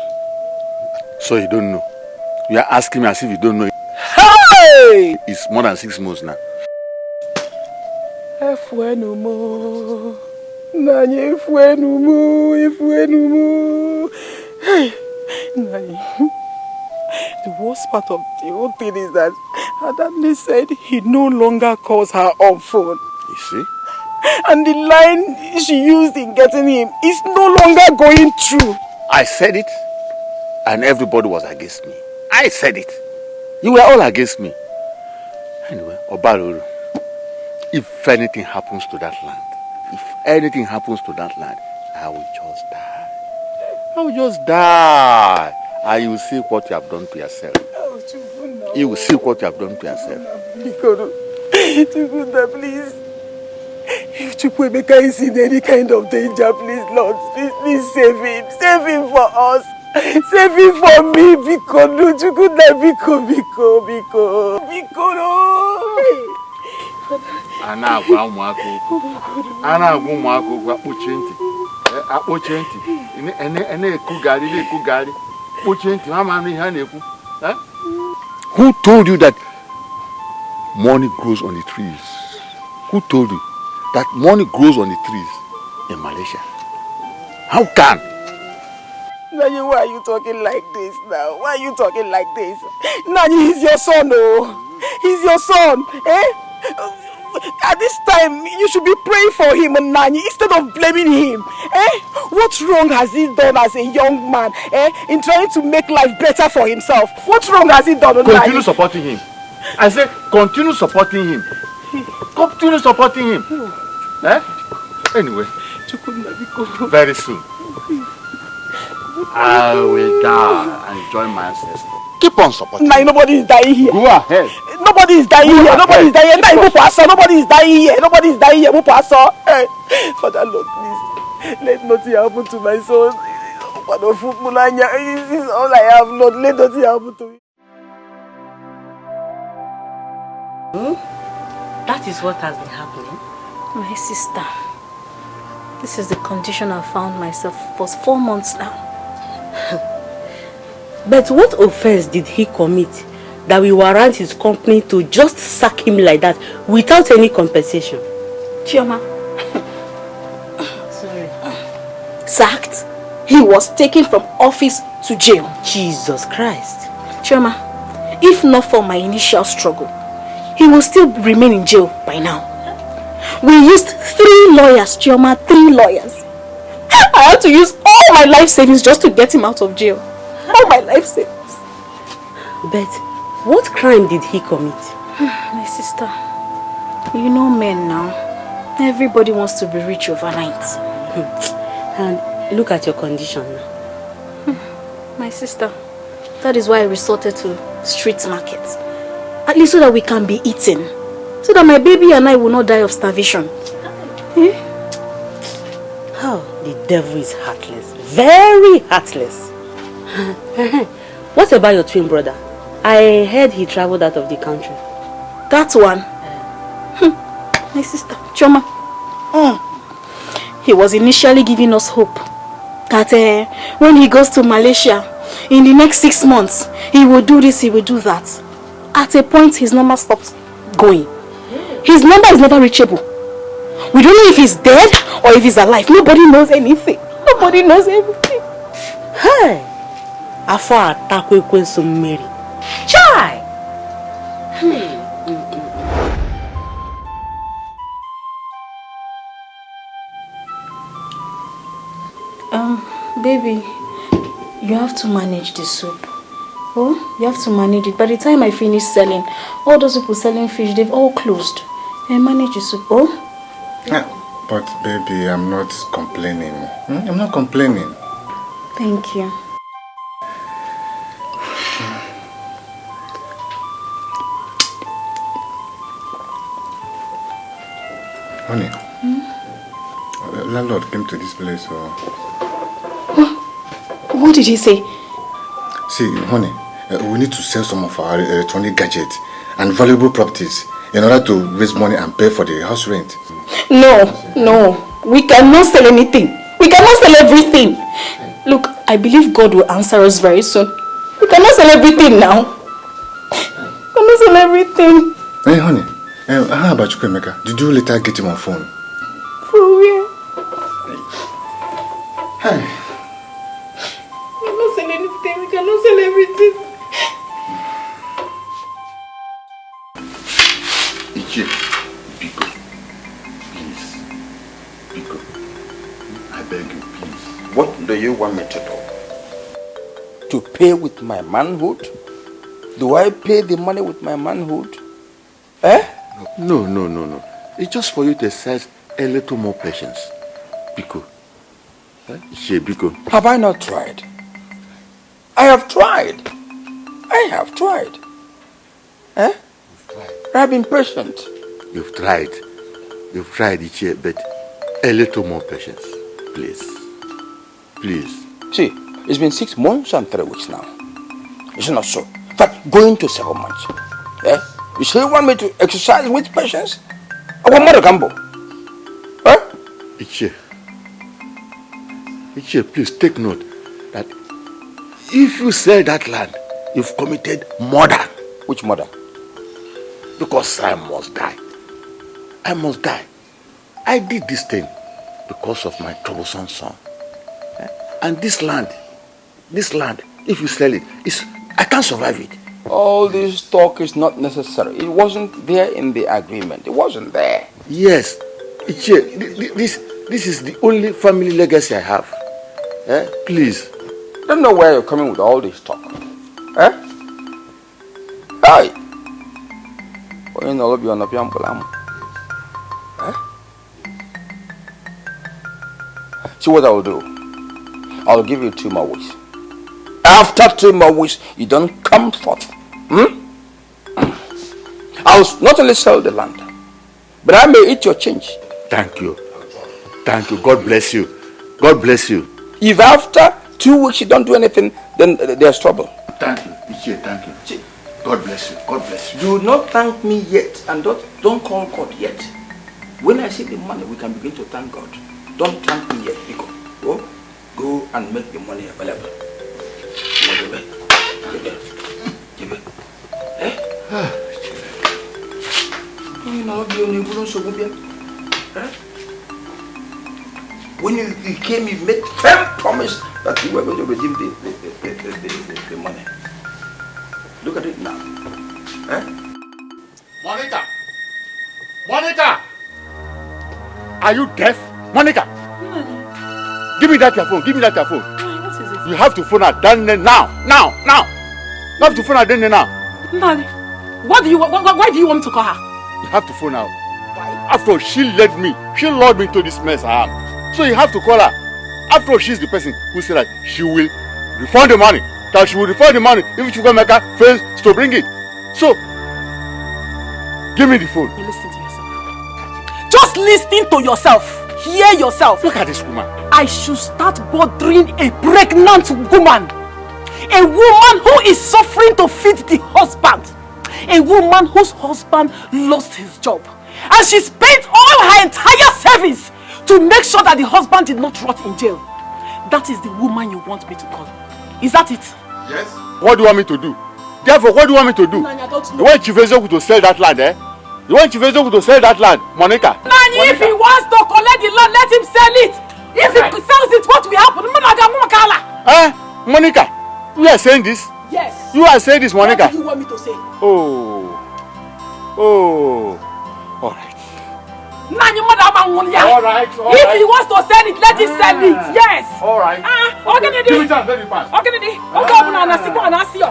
So you don't know? You are asking me as if you don't know. Hey! It's more than 6 months now. Efuenumo. Nani, Efuenumo. Hey! Nani. The worst part of the whole thing is that Adamne said he no longer calls her on phone. You see? And the line she used in getting him is no longer going through. I said it, and everybody was against me. I said it. You were all against me. Anyway, Obaluru, if anything happens to that land, I will just die. I will just die. And you will see what you have done to yourself. You will see what you have done to yourself. Chukunda, please. If Chukwuemeka is in any kind of danger, please, Lord, please save him. Save him for us. Save him for me. Biko, no, Chukunda, Biko, no. Ana agwa ụmụaka gwa akpoche ntị ekugari kpoche ntị ha ma ihe a na-ekwu. Who told you that money grows on the trees? Who told you that money grows on the trees in Malaysia? How can? Nani, why are you talking like this now? Why are you talking like this? Nani, he's your son, oh. He's your son, eh? At this time, you should be praying for him, Nani, instead of blaming him. Eh? What wrong has he done as a young man, in trying to make life better for himself? What wrong has he done, Nani? Continue supporting him. I said, continue supporting him. Continue supporting him. Eh? Anyway, very soon, I will die and join my ancestors. Keep on supporting. Nah, nobody is dying here. Go ahead. Nobody is dying here. Nobody is dying here. Nobody is dying here. Nobody is dying here. Hey, Father Lord, please, let nothing happen to my son. This is all I have, Lord. Let nothing happen to me. That is what has been happening. My sister, this is the condition I found myself for 4 months now. But what offense did he commit that we warrant his company to just sack him like that without any compensation? Chioma. Sorry. Sacked? He was taken from office to jail. Jesus Christ. Chioma, if not for my initial struggle, he will still remain in jail by now. We used 3 lawyers, Chioma, 3 lawyers. I had to use all my life savings just to get him out of jail. All my life savings. But what crime did he commit? My sister, you know men now. Everybody wants to be rich overnight. And look at your condition now. My sister, that is why I resorted to street markets. At least so that we can be eaten. So that my baby and I will not die of starvation. How the devil is heartless. Very heartless. What about your twin brother? I heard he traveled out of the country. That one? My sister, Chioma. He was initially giving us hope that when he goes to Malaysia, in the next 6 months, he will do this, he will do that. At a point, his number stopped going. His number is never reachable. We don't know if he's dead or if he's alive. Nobody knows anything. Nobody knows everything. Hey! After attack with some Mary. Chai! Baby, you have to manage the soup. Oh, you have to manage it. By the time I finish selling, all those people selling fish, they've all closed. And manage the soup, oh? Yeah, but baby, I'm not complaining. I'm not complaining. Thank you. Honey, landlord came to this place, so... What did he say? See, honey, we need to sell some of our electronic gadgets and valuable properties in order to raise money and pay for the house rent. No. We cannot sell anything. We cannot sell everything. Look, I believe God will answer us very soon. We cannot sell everything now. We cannot sell everything. Hey, honey, how about Chukwuemeka? Did you later get him on phone? For real? Hey. We cannot sell anything. We cannot sell everything. Ichie, Biko, please. Biko, I beg you, please. What do you want me to do? To pay with my manhood? Do I pay the money with my manhood? Eh? No. It's just for you to exercise a little more patience. Biko. Biko. Have I not tried? I have tried. Eh? I've been patient. You've tried, Ichie, but a little more patience, please. See, it's been 6 months and 3 weeks now. It's not so. In fact, going to 7 months. Eh? You still want me to exercise with patience? I want more gamble. Eh? Ichie, please take note that if you sell that land, you've committed murder. Which murder? Because I must die. I did this thing because of my troublesome son. And this land, if you sell it, I can't survive it. All this talk is not necessary. It wasn't there in the agreement. It wasn't there. Yes. This is the only family legacy I have. Please. I don't know where you're coming with all this talk. Hey! See what I'll do? I'll give you 2 more weeks. After 2 more weeks, you don't come forth. I'll not only sell the land, but I may eat your change. Thank you. God bless you. If after 2 weeks you don't do anything, then there's trouble. Thank you, Ichie, thank you. God bless you. Do not thank me yet, and don't call God yet. When I see the money, we can begin to thank God. Don't thank me yet, because go and make the money available. When you came, you made firm promise that you were going to redeem the money. Look at it now. Monica! Are you deaf? Monica! Give me that your phone. What is it? You have to phone her down there now. You have to phone her down there now. Daddy, why do you want me to call her? You have to phone her. Why? After all, she lured me into this mess I am. So you have to call her. After all, she's the person who said that she will refund the money. That she will refund the money if Chukwemeka fails to bring it. So, give me the phone. You listen to yourself. Just listen to yourself. Hear yourself. Look at this woman. I should start bothering a pregnant woman. A woman who is suffering to feed the husband. A woman whose husband lost his job. And she spent all her entire savings to make sure that the husband did not rot in jail. That is the woman you want me to call. Is that it? Yes. What do you want me to do? Therefore, what do you want me to do? Nanya, don't know. You want Chibueze to sell that land, You want Chibueze to sell that land, Monica? Nanya, if he wants to collect the land, let him sell it. If he sells it, what will happen? Monica, you are saying this? Yes. You are saying this, Monica? What do you want me to say? Oh. All right. All right. If he wants to sell it, let him sell it. Yes. All right. Okay. Give it to him very fast. Okay. Okay. I see.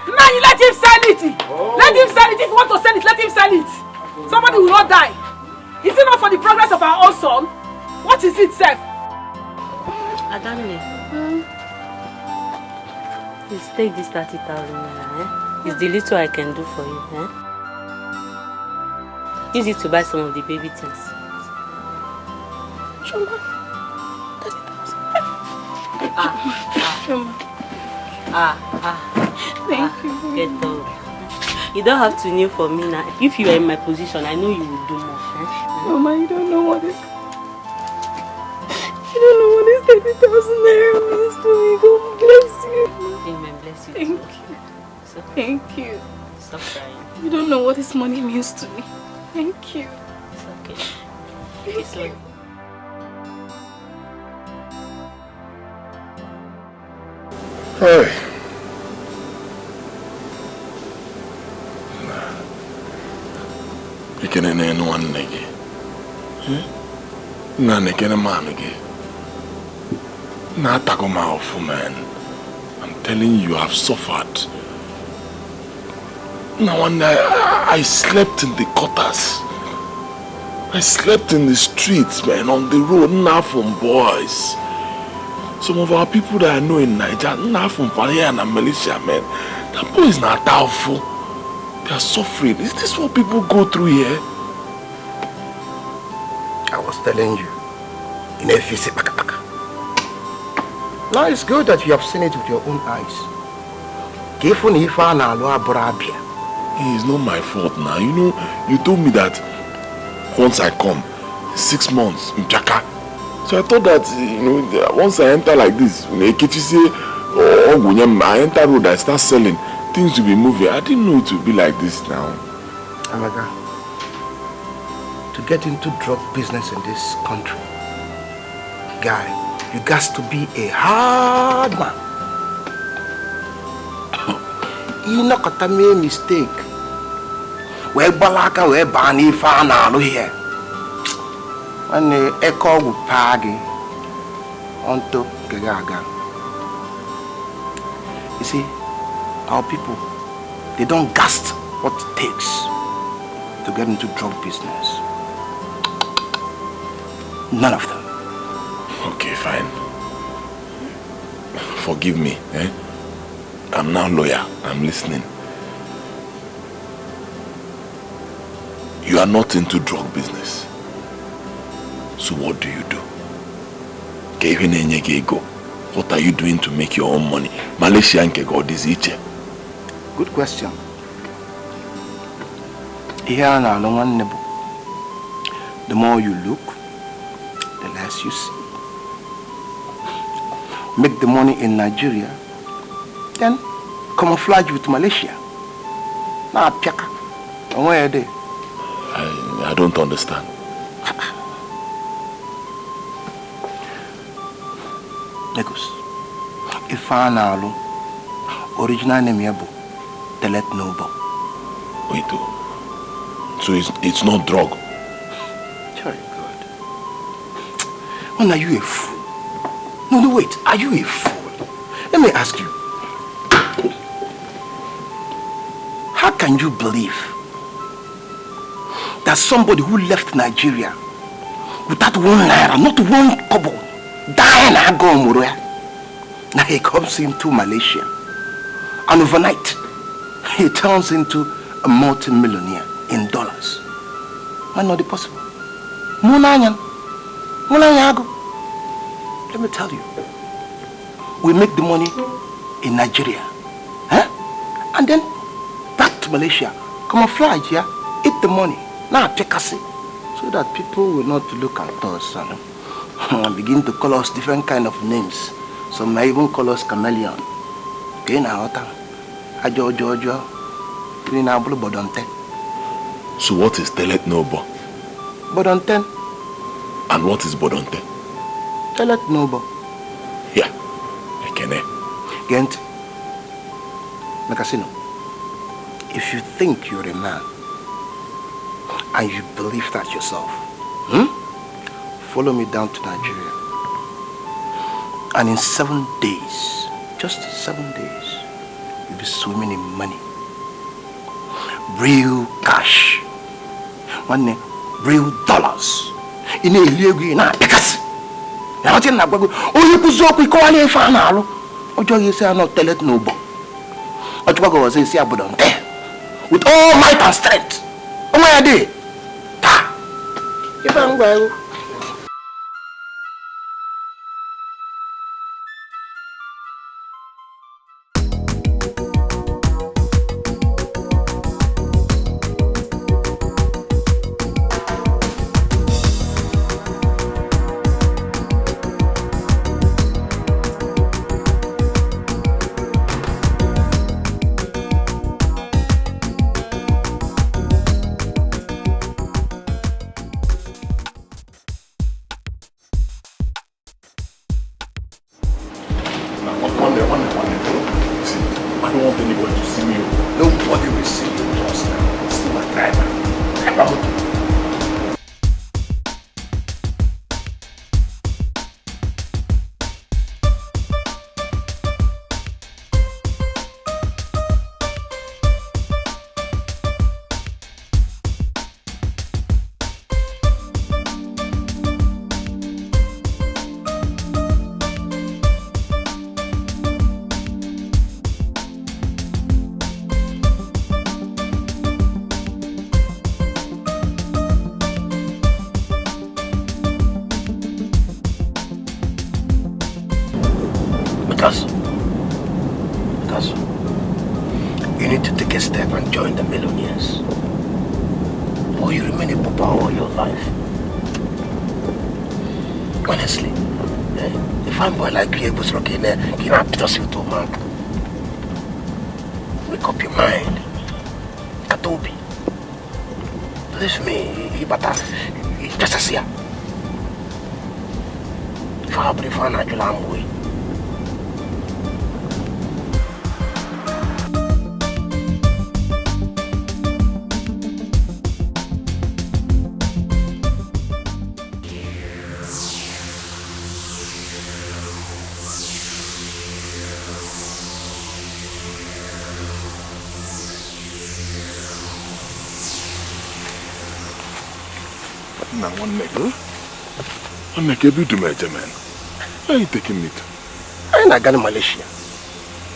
Now you let him sell it. Let him sell it. If you want to sell it, let him sell it. Somebody will not die. Is it not for the progress of our own son? What is it, Seth? Adamne. Please take this 30,000 naira. It's the little I can do for you. Use it to buy some of the baby things. Shoma, 30,000. Thank you. Get up. You don't have to kneel for me now. If you are in my position, I know you will do more. Mama, you don't know what is. You don't know what is 30,000 naira means to me. God bless you. Amen. Bless you. Thank you. So, thank you. Stop crying. You don't know what this money means to me. Thank you. It's okay. It's okay. Hey. Ikene na enu nwanne gị. Na nekene mami gị. Na atago ma ofu man. I'm telling you, I've suffered. Now one I slept in the quarters. I slept in the streets, man, on the road, not from boys. Some of our people that I know in Naija, not from Faria and Malaysia, man. That boy is not doubtful. They are suffering. Is this what people go through here? I was telling you, now it's good that you have seen it with your own eyes. It's not my fault now. You know, you told me that once I come, 6 months in Jaka. So I thought that, you know, once I enter like this, I enter road, I start selling, things will be moving. I didn't know it would be like this now. Amaga, to get into drug business in this country, guy, you got to be a hard man. You not got to make a mistake. Where balaka, where bani fana here. When the echo will pagi onto Gaga. You see, our people, they don't gasp what it takes to get into drug business. None of them. Okay, fine. Forgive me, eh? I'm now lawyer. I'm listening. You are not into drug business. So what do you do? What are you doing to make your own money? Malaysia and Kego Diziche. Good question. Here now, the more you look, the less you see. Make the money in Nigeria, then camouflage with Malaysia. Now, piaka. Where are they? I don't understand. Negos, if I know original name yabo, Telet Nobo. Wait, so it's not drug? Very good. When are you a fool? No, wait, are you a fool? Let me ask you. How can you believe that somebody who left Nigeria without 1 naira, not 1 kobo, dying and go now he comes into Malaysia and overnight he turns into a multi-millionaire in dollars? Why not possible? Let me tell you, we make the money in Nigeria, and then back to Malaysia, camouflage, eat the money, now take us, so that people will not look at us and begin to call us different kind of names. Some may even call us chameleon. Okay, now, Ajo, Bodonte. So what is Telet Nobo? Bodonte. And what is Bodonte? Telet Nobo. Yeah, Ekene. Gent, Nakasino, if you think you're a man and you believe that yourself, follow me down to Nigeria. And in 7 days, just 7 days, you'll be swimming in money. Real cash. Money, real dollars. In a league, not because. Now, I'm not going to call you for an hour. Or do you say I'm not telling no book? Or do I go say, I put on there with all might and strength? Oh, my dear. If I'm well. wife. Honestly, a fine boy like you was rocking there, you know, Peter to man. Wake up your mind. Katobi. Believe me, he better just as here. If I have found a Julam way. Now, one neck, you do my man. Where are you taking me to? I'm not going to Malaysia.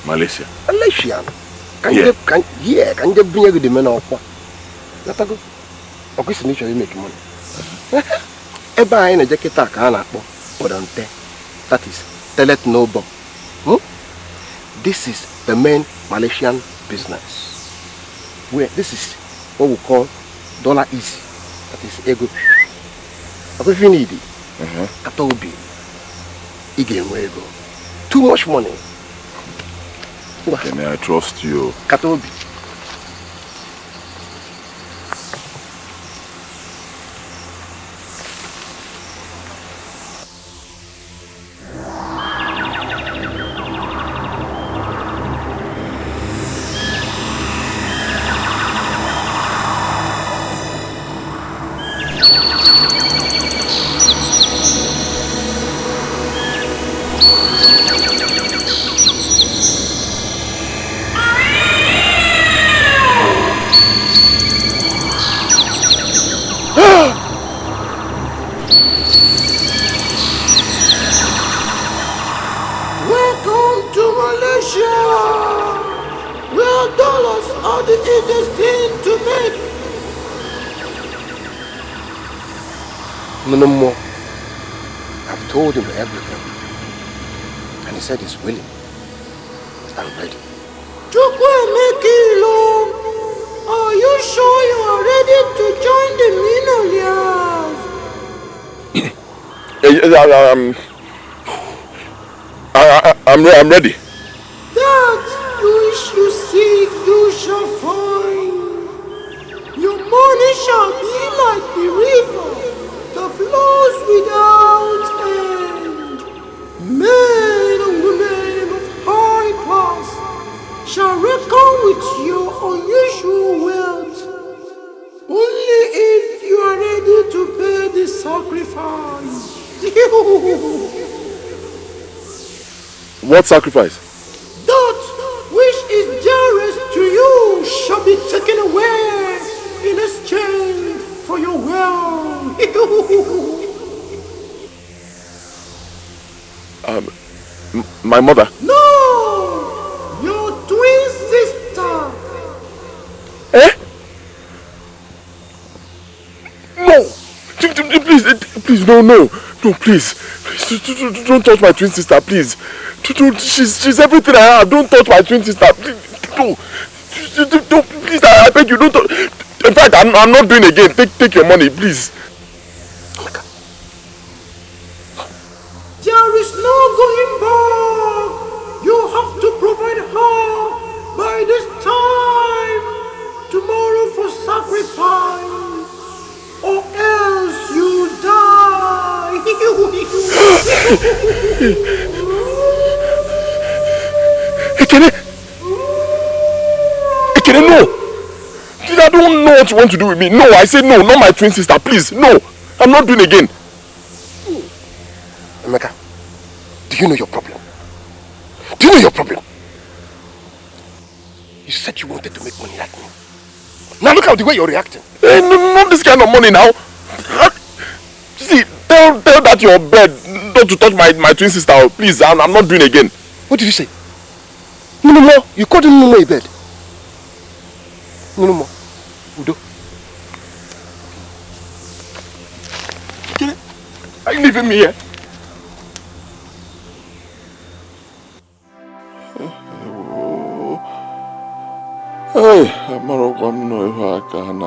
Malaysia? Malaysia. Can you bring the men up? Let go. Okay, so you make money. Eba in a jacket, I can't put on there. That is, tell it no bomb. This is the main Malaysian business. Where this is what we call dollar easy. That is ego. If you need it, Katobi, Igewego. Too much money. Can I trust you? Katobi. No more. I've told him everything. And he said he's willing. I'm ready. Are you sure you are ready to join the Minolians? I'm ready. That which you seek, you shall find. Your money shall be like the river that flows without end. Men and women of high class shall reckon with your unusual wealth, only if you are ready to pay the sacrifice. What sacrifice? That which is dearest to you shall be taken away in exchange for your wealth. My mother? No! Your twin sister! Eh? No! Please, no, please. Don't touch my twin sister, please. She's everything I have. Don't touch my twin sister, please. No. Please, I beg you, don't touch. In fact, I'm not doing again. Take your money, please. There is no going back. You have to provide her by this time tomorrow for sacrifice, or else you die. Ekene, no. I don't know what you want to do with me. No, I say no, not my twin sister, please. No, I'm not doing again. Emeka, do you know your problem? Do you know your problem? You said you wanted to make money like me. Now look at the way you're reacting. Not this kind of money now. See, tell that your bed not to touch my twin sister, please. I'm not doing again. What did you say? No more. You called him no more a bed. No more. Udo. Are you leaving me here? Hey, I'm not going to know if I can.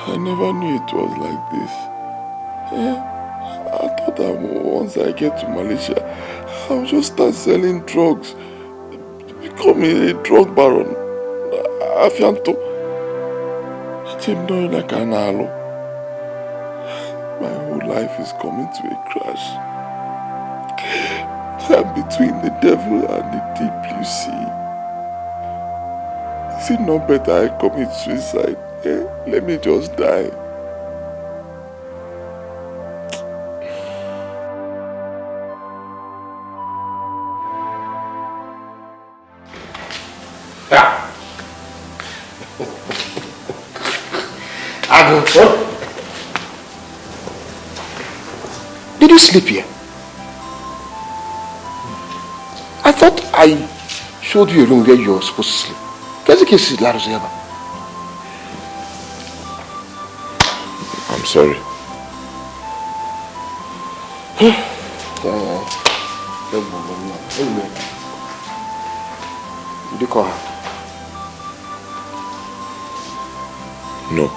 I never knew it was like this. I thought that once I get to Malaysia, I'll just start selling drugs. Become a drug baron. Afianto. Team knowing like an alo. My whole life is coming to a crash. I'm between the devil and the deep, you see. Is it not better I commit suicide? Let me just die. What? Did you sleep here? I thought I showed you a room where you were supposed to sleep. I'm sorry. Did you call her? No.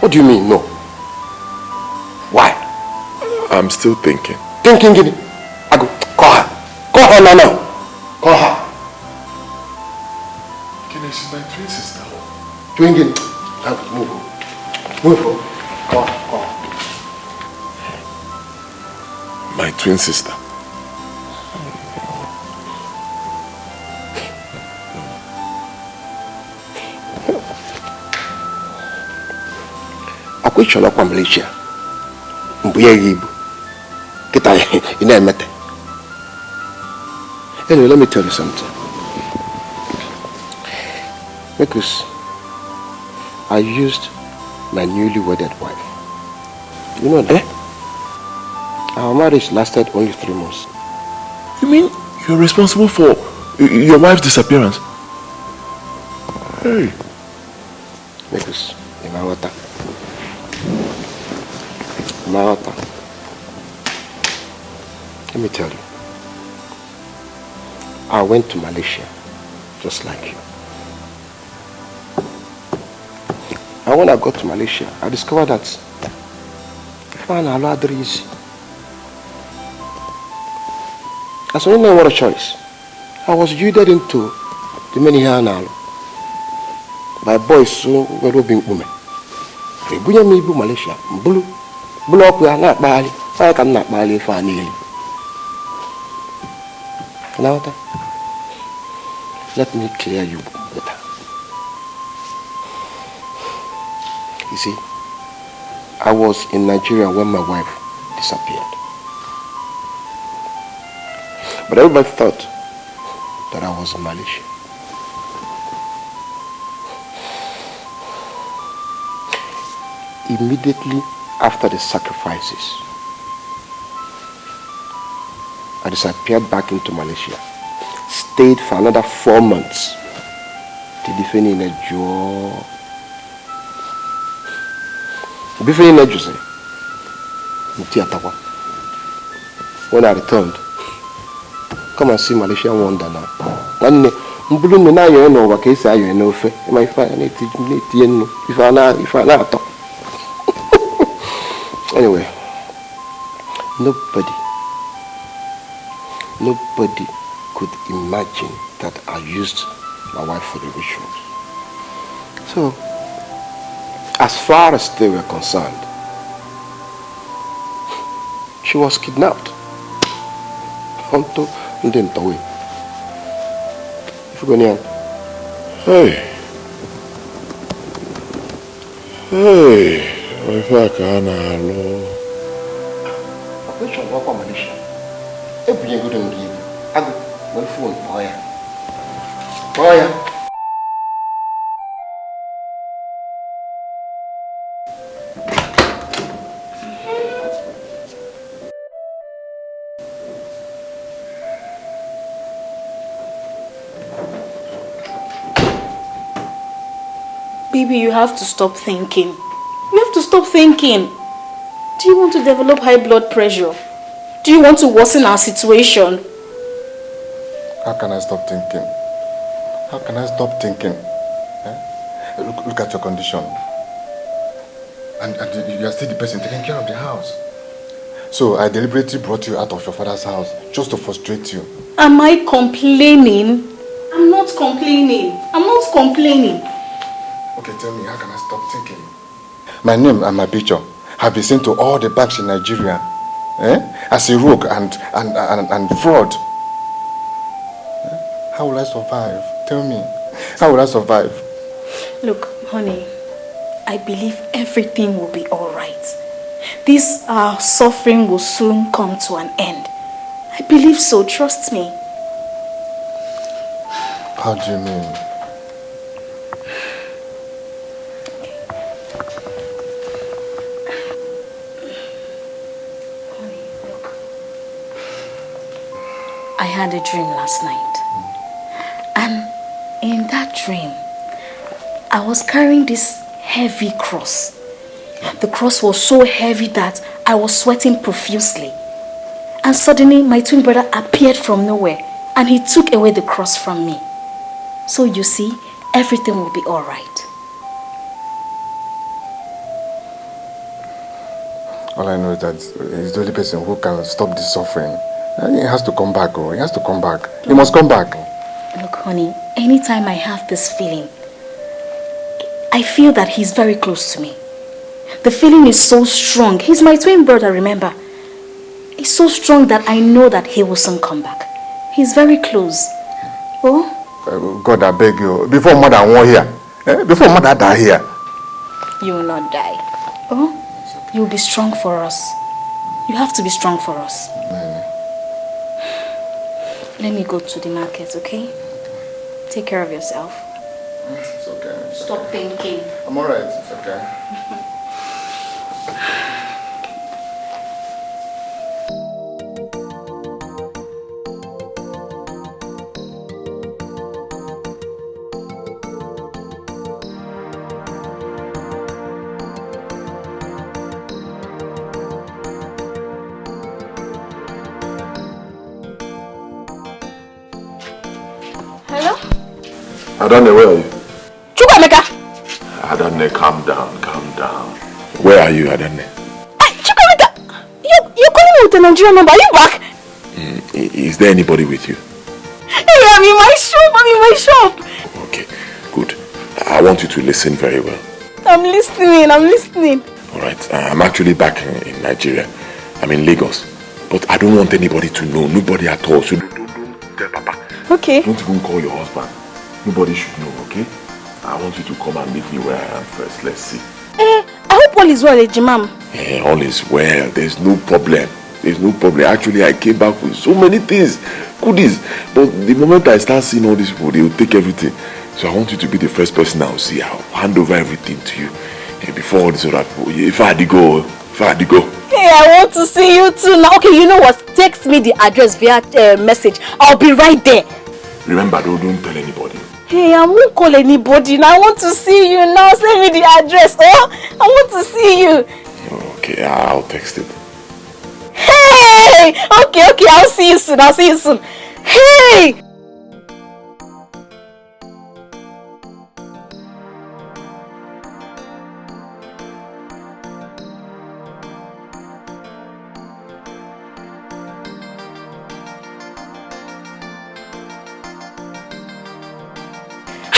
What do you mean, no? Why? I'm still thinking. Thinking? I go, call her. Call her now. Call her. She's my twin sister. Twin? Move. Call her. My twin sister. Which one of Malaysia? Anyway, let me tell you something. Because I used my newly wedded wife. You know that? Our marriage lasted only 3 months. You mean you're responsible for your wife's disappearance? Hey. Because in my water. Let me tell you. I went to Malaysia just like you. And when I got to Malaysia, I discovered that if I allowed easy. I didn't know what a choice. I was yielded into the many years now by boys who were being women. They bring me to Malaysia, blue. Block we are not Bali. I can not Bali for nearly. Now, let me clear you better. You see, I was in Nigeria when my wife disappeared. But everybody thought that I was in Malaysia. Immediately after the sacrifices, I disappeared back into Malaysia. Stayed for another 4 months to defend in a jaw. Defending a Jose. When I returned, come and see Malaysian wonder now. One blue me now you know what case I you know my father if I not talk. Anyway, nobody could imagine that I used my wife for the rituals. So, as far as they were concerned, she was kidnapped. Tonto didn't away. If you go near. Hey, if I can, hello. Which one walk on Malaysia? Every year, good and give. I go, one phone, boy. Baby, you have to stop thinking. You have to stop thinking. Do you want to develop high blood pressure? Do you want to worsen our situation? How can I stop thinking? How can I stop thinking? Look at your condition. And you are still the person taking care of the house. So I deliberately brought you out of your father's house just to frustrate you. Am I complaining? I'm not complaining. I'm not complaining. Okay, tell me, how can I stop thinking? My name and my picture have been sent to all the banks in Nigeria as a rogue and fraud. How will I survive? Tell me, how will I survive? Look, honey, I believe everything will be all right. This suffering will soon come to an end. I believe so, trust me. How do you mean? Honey, look. I had a dream last night. And in that dream, I was carrying this heavy cross. The cross was so heavy that I was sweating profusely. And suddenly my twin brother appeared from nowhere and he took away the cross from me. So you see, everything will be all right. All I know is that he's the only person who can stop this suffering. He has to come back, he has to come back. He must come back. Look, honey, anytime I have this feeling, I feel that he's very close to me. The feeling is so strong. He's my twin brother, remember? It's so strong that I know that he will soon come back. He's very close. Oh? God, I beg you. Before mother won't here. Before mother die here. You will not die. Oh? You will be strong for us. You have to be strong for us. Let me go to the market, okay? Take care of yourself. It's okay. Stop thinking. I'm alright. It's okay. Adanne, where are you? Chukwemeka! Adanne, calm down, calm down. Where are you, Adanne? Chukwemeka! You're calling me with a Nigerian number. Are you back? Is there anybody with you? Hey, I'm in my shop. Okay, good. I want you to listen very well. I'm listening. Alright, I'm actually back in Nigeria. I'm in Lagos. But I don't want anybody to know, nobody at all. So don't tell Papa. Okay. Don't even call your husband. Nobody should know, okay? I want you to come and meet me where I am first. Let's see. I hope all is well, Ejimam. All is well. There's no problem. Actually, I came back with so many things, goodies. But the moment I start seeing all these people, they will take everything. So I want you to be the first person I will see. I'll hand over everything to you. Before all these other people. If I had to go. Hey, I want to see you too now. Okay, you know what? Text me the address via message. I'll be right there. Remember, don't tell anybody. Hey, I won't call anybody now. I want to see you now. Send me the address. Oh, I want to see you. Okay, I'll text it. Hey! Okay, I'll see you soon. Hey!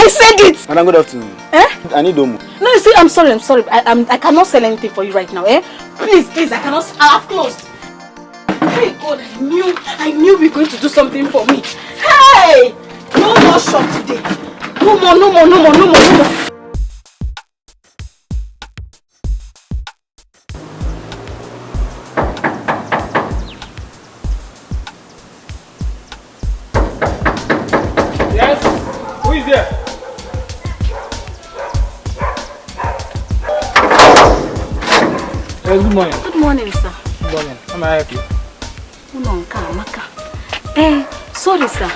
I said it! Madam, good afternoon. I need Omo. No, you see, I'm sorry. I cannot sell anything for you right now, Please, I cannot. I have closed. Hey, God, I knew you were going to do something for me. Hey! No more shop today. No more. Yes? Who is there? Yes, good morning. Good morning, sir. Good morning. How may I help you? Sorry, sir.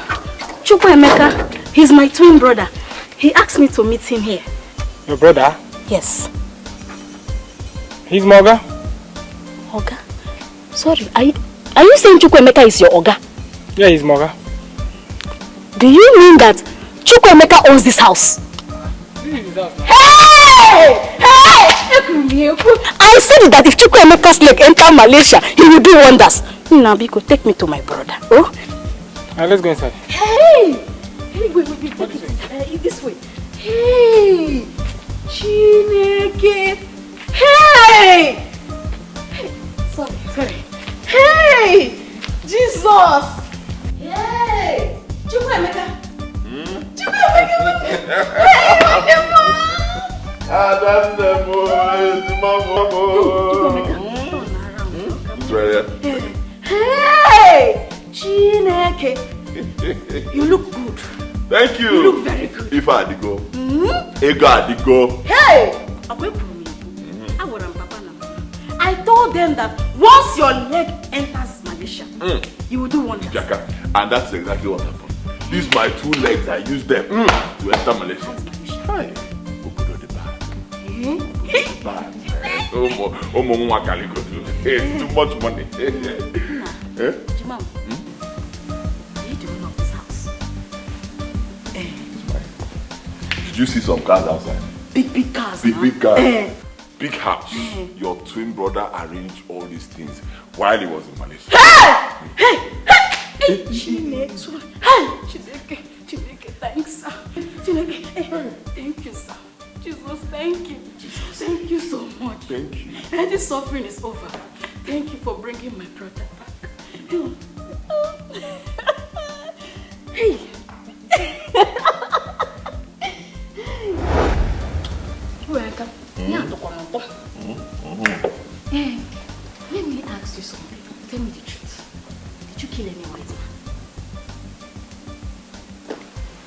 Chukwemeka, he's my twin brother. He asked me to meet him here. Your brother? Yes. He's my Oga? Oga? Sorry, are you saying Chukwemeka is your Oga? Yeah, he's my Oga. Do you mean that Chukwemeka owns this house? I said that if Chukwuemeka's leg enter Malaysia, he will do wonders. Now, Biko, take me to my brother. Oh? Let's go inside. Hey! Hey, wait, take it this way. Hey! Chineke! Hey! Sorry. Hey! Jesus! Hey! Chukwuemeka! Chukwuemeka! Hey, Hey! Chineke! You look good. Thank you. You look very good. If I had to go. Ego had to go. Hey! I told them that once your leg enters Malaysia, you will do wonders. Jaka, and that's exactly what happened. These my 2 legs, I use them to enter Malaysia. Hi. It's too much money. Jimam, you the owner of this house. Did you see some cars outside? Big cars. Big cars. Big house. Your twin brother arranged all these things while he was in Malaysia. Hey! Chineke, thanks, sir. Chineke, thank you, sir. Jesus, thank you. Thank you so much. Thank you. And this suffering is over. Thank you for bringing my brother back. Hey. Let me ask you something. Tell me the truth. Did you kill any white man?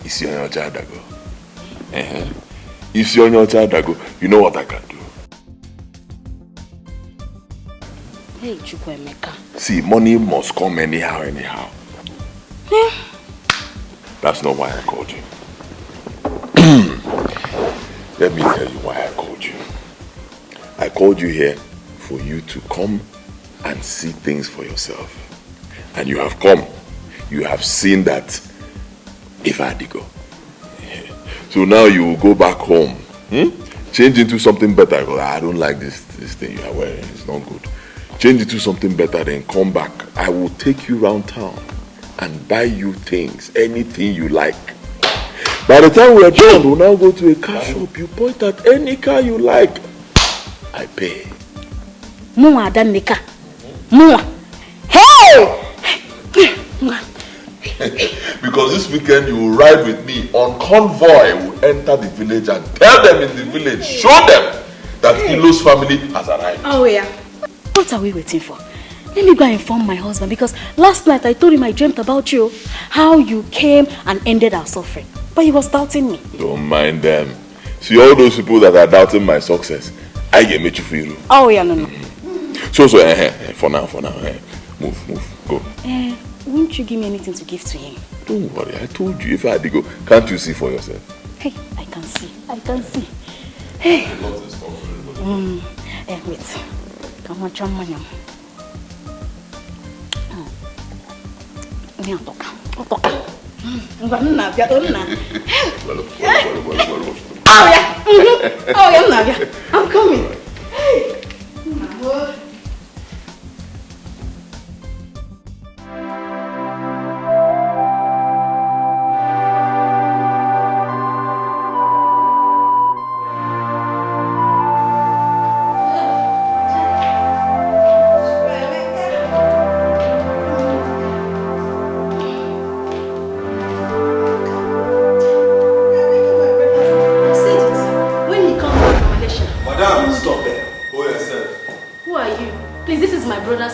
Is your Dago? Is your Dago? You know what I can do. Hey, Chukwuemeka. See, money must come anyhow. That's not why I called you. Let me tell you why I called you. I called you here for you to come and see things for yourself. And you have come. You have seen that if I had to go. So now you will go back home. Change into something better. Because I don't like this thing you are wearing. It's not good. Change into something better, then come back. I will take you around town and buy you things, anything you like. By the time we are done, we'll now go to a car shop. You point at any car you like. I pay. Mua Danika. Mua. Hey! Because this weekend you will ride with me on convoy. We'll enter the village and tell them in the village, show them that Ilo's family has arrived. Oh yeah. What are we waiting for? Let me go and inform my husband, because last night I told him I dreamt about you. How you came and ended our suffering. But he was doubting me. Don't mind them. See, all those people that are doubting my success, I get me to feel. Oh yeah, no. So, for now, move, go. Won't you give me anything to give to him? Don't worry, I told you if I had to go. Can't you see for yourself? Hey, I can see. Hey. Wait. Come on, Chamanya. Oh yeah, I'm coming. Hey.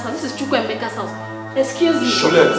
This is Chukwuemeka's house. Excuse me. Cholet.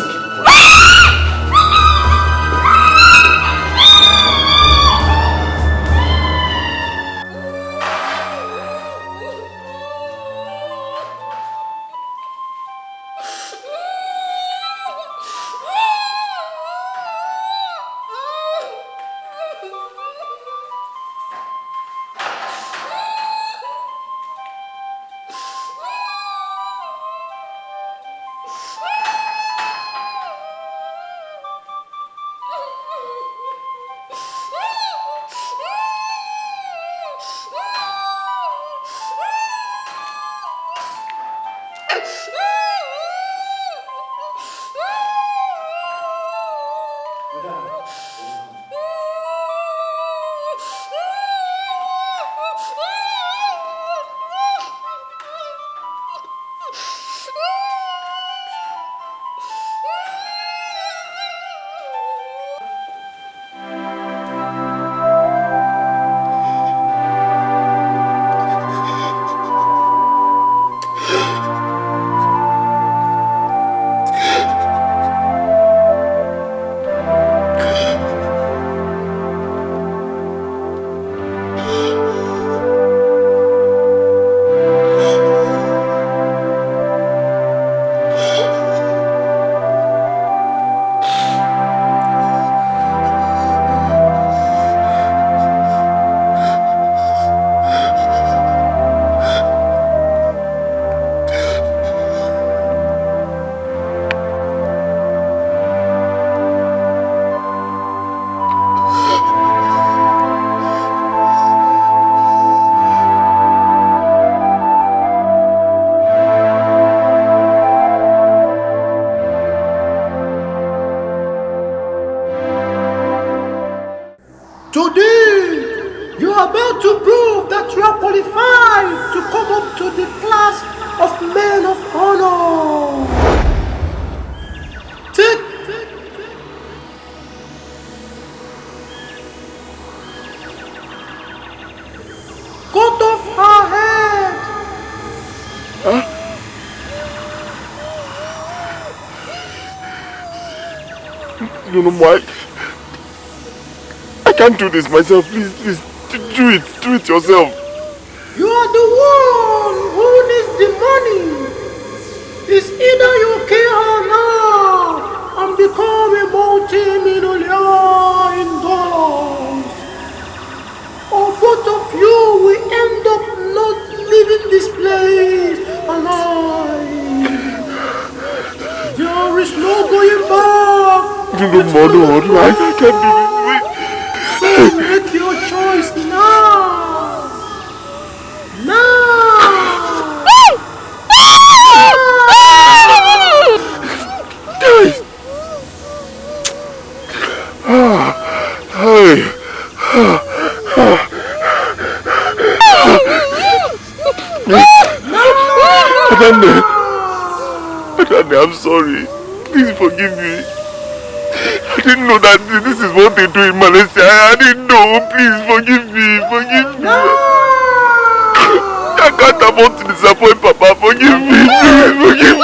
Today, you are about to prove that you are qualified to come up to the class of men of honor. Take cut off her head. Huh? No, Mike. I can't do this myself. Please, do it yourself. You are the one who needs the money. It's either you kill her now and become a multi-millionaire in dollars, or both of you will end up not leaving this place alive. There is no going back. No, I can't do this. So make your choice now. Adane, I'm sorry. Please forgive me. I didn't know that this is what they do in Malaysia. I didn't know. Please forgive me. I can't afford to disappoint Papa. Forgive me. Please forgive me.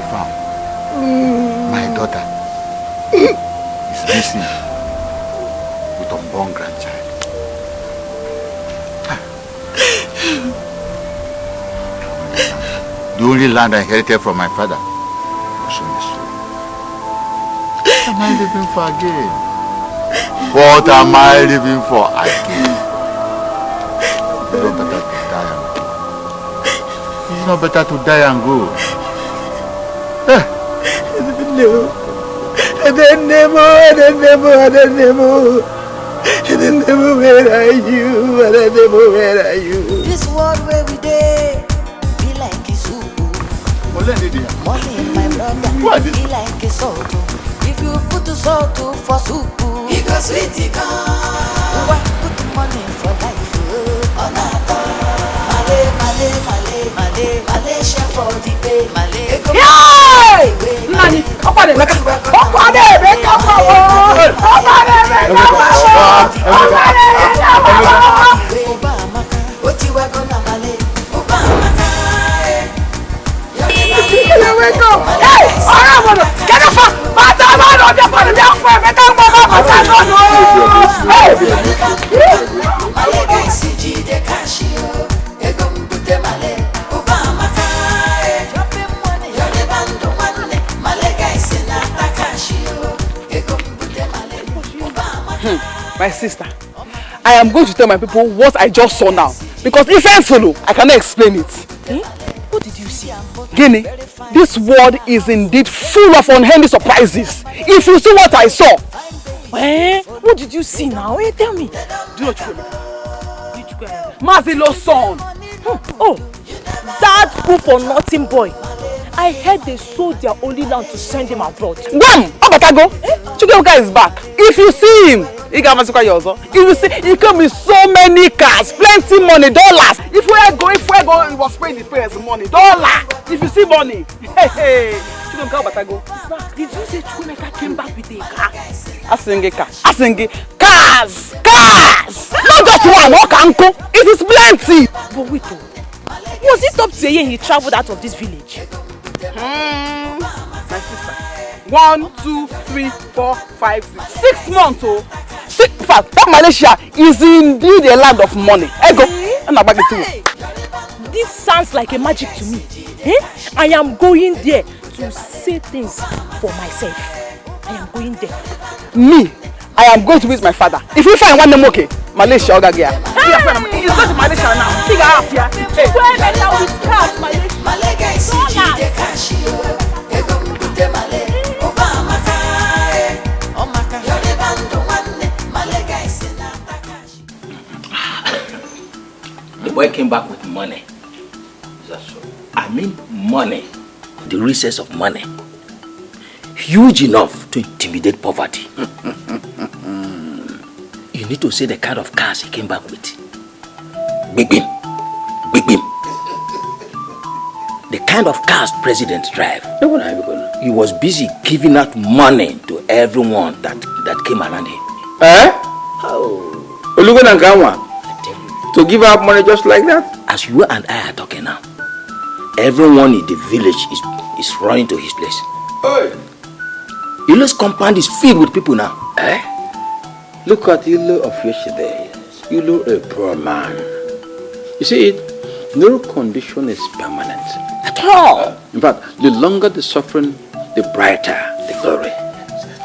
found. My daughter is missing with unborn grandchild. The only land I inherited from my father was in this soul. What am I living for again? What am I living for again? It's not better to die and go. It's not better to die and go. No. And then never, where are you? And then never, where are you? This world where we day be like a soup. Money, my brother, be like a salt. If you put the salt for soup, it goes sweet, it comes. Why put the money for life? Oh, Malaysia for the pay, Malaysia. Nani, opa de meka, opa de meka, opa de My sister, I am going to tell my people what I just saw now. Because if I'm solo, I cannot explain it. Eh? What did you see? Guinea, this world is indeed full of unhealthy surprises. If you see what I saw. Eh? What did you see now? Eh? Tell me. Do not you Mazilo's son. Oh, that good for nothing boy. I heard they sold their only land to send him abroad. Wham! Abakago! Chibueze is back. If you see him, if you see, he come with so many cars, plenty money, dollars. If we're going, he was paying the parents money, dollar. If you see money, hey, Chibueze. Did you say Chibueze came back with a car? Asinge, cars. Not just one, walk uncle. It is plenty. But wait, was it up to a year he traveled out of this village? My sister. 1, 2, 3, 4, 5, 6. 6 months, oh. 6. In fact, that Malaysia is indeed a land of money. Ego. This sounds like a magic to me. Eh? I am going there to say things for myself. I am going there. Me, I am going to visit my father. If you find one name, okay, Malaysia, Ogagea. Hey! He's going to Malaysia now. Figure out here. Hey. Where now with cars, Malaysia? The boy came back with money. I mean money. The resource of money. Huge enough to intimidate poverty. You need to see the kind of cars he came back with. Big beam. The kind of cars presidents drive. He was busy giving out money to everyone that came around him. Eh? To give out money just like that? As you and I are talking now, everyone in the village is running to his place. Hey. Ilo's compound is filled with people now. Eh? Look at Ilo of yesterday. Ilo a poor man. You see it? No condition is permanent. At all. In fact, the longer the suffering, the brighter the glory.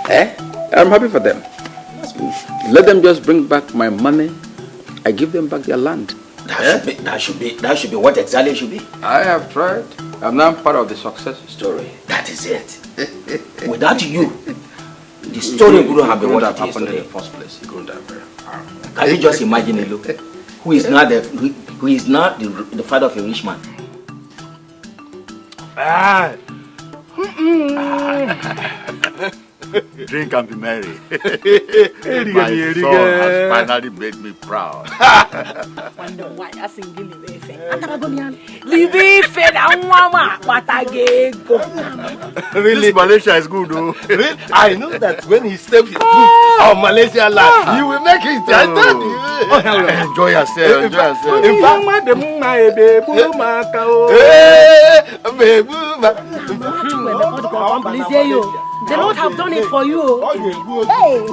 Eh? I'm happy for them. Let them just bring back my money. I give them back their land. That should be what exactly it should be. I have tried. I'm now part of the success story. That is it. Without you, the story wouldn't have been what it is in today. the first place. It couldn't have happened. Can you just imagine it, look? Who is not the father of a rich man? Drink and be merry. My son has finally made me proud. Wonder why I sing Really? This Malaysia is good, though. Really? I know that when he steps his foot on Malaysia land, you will make it. I told you. Enjoy yourself. In fact, The Lord have done it for you. Hey,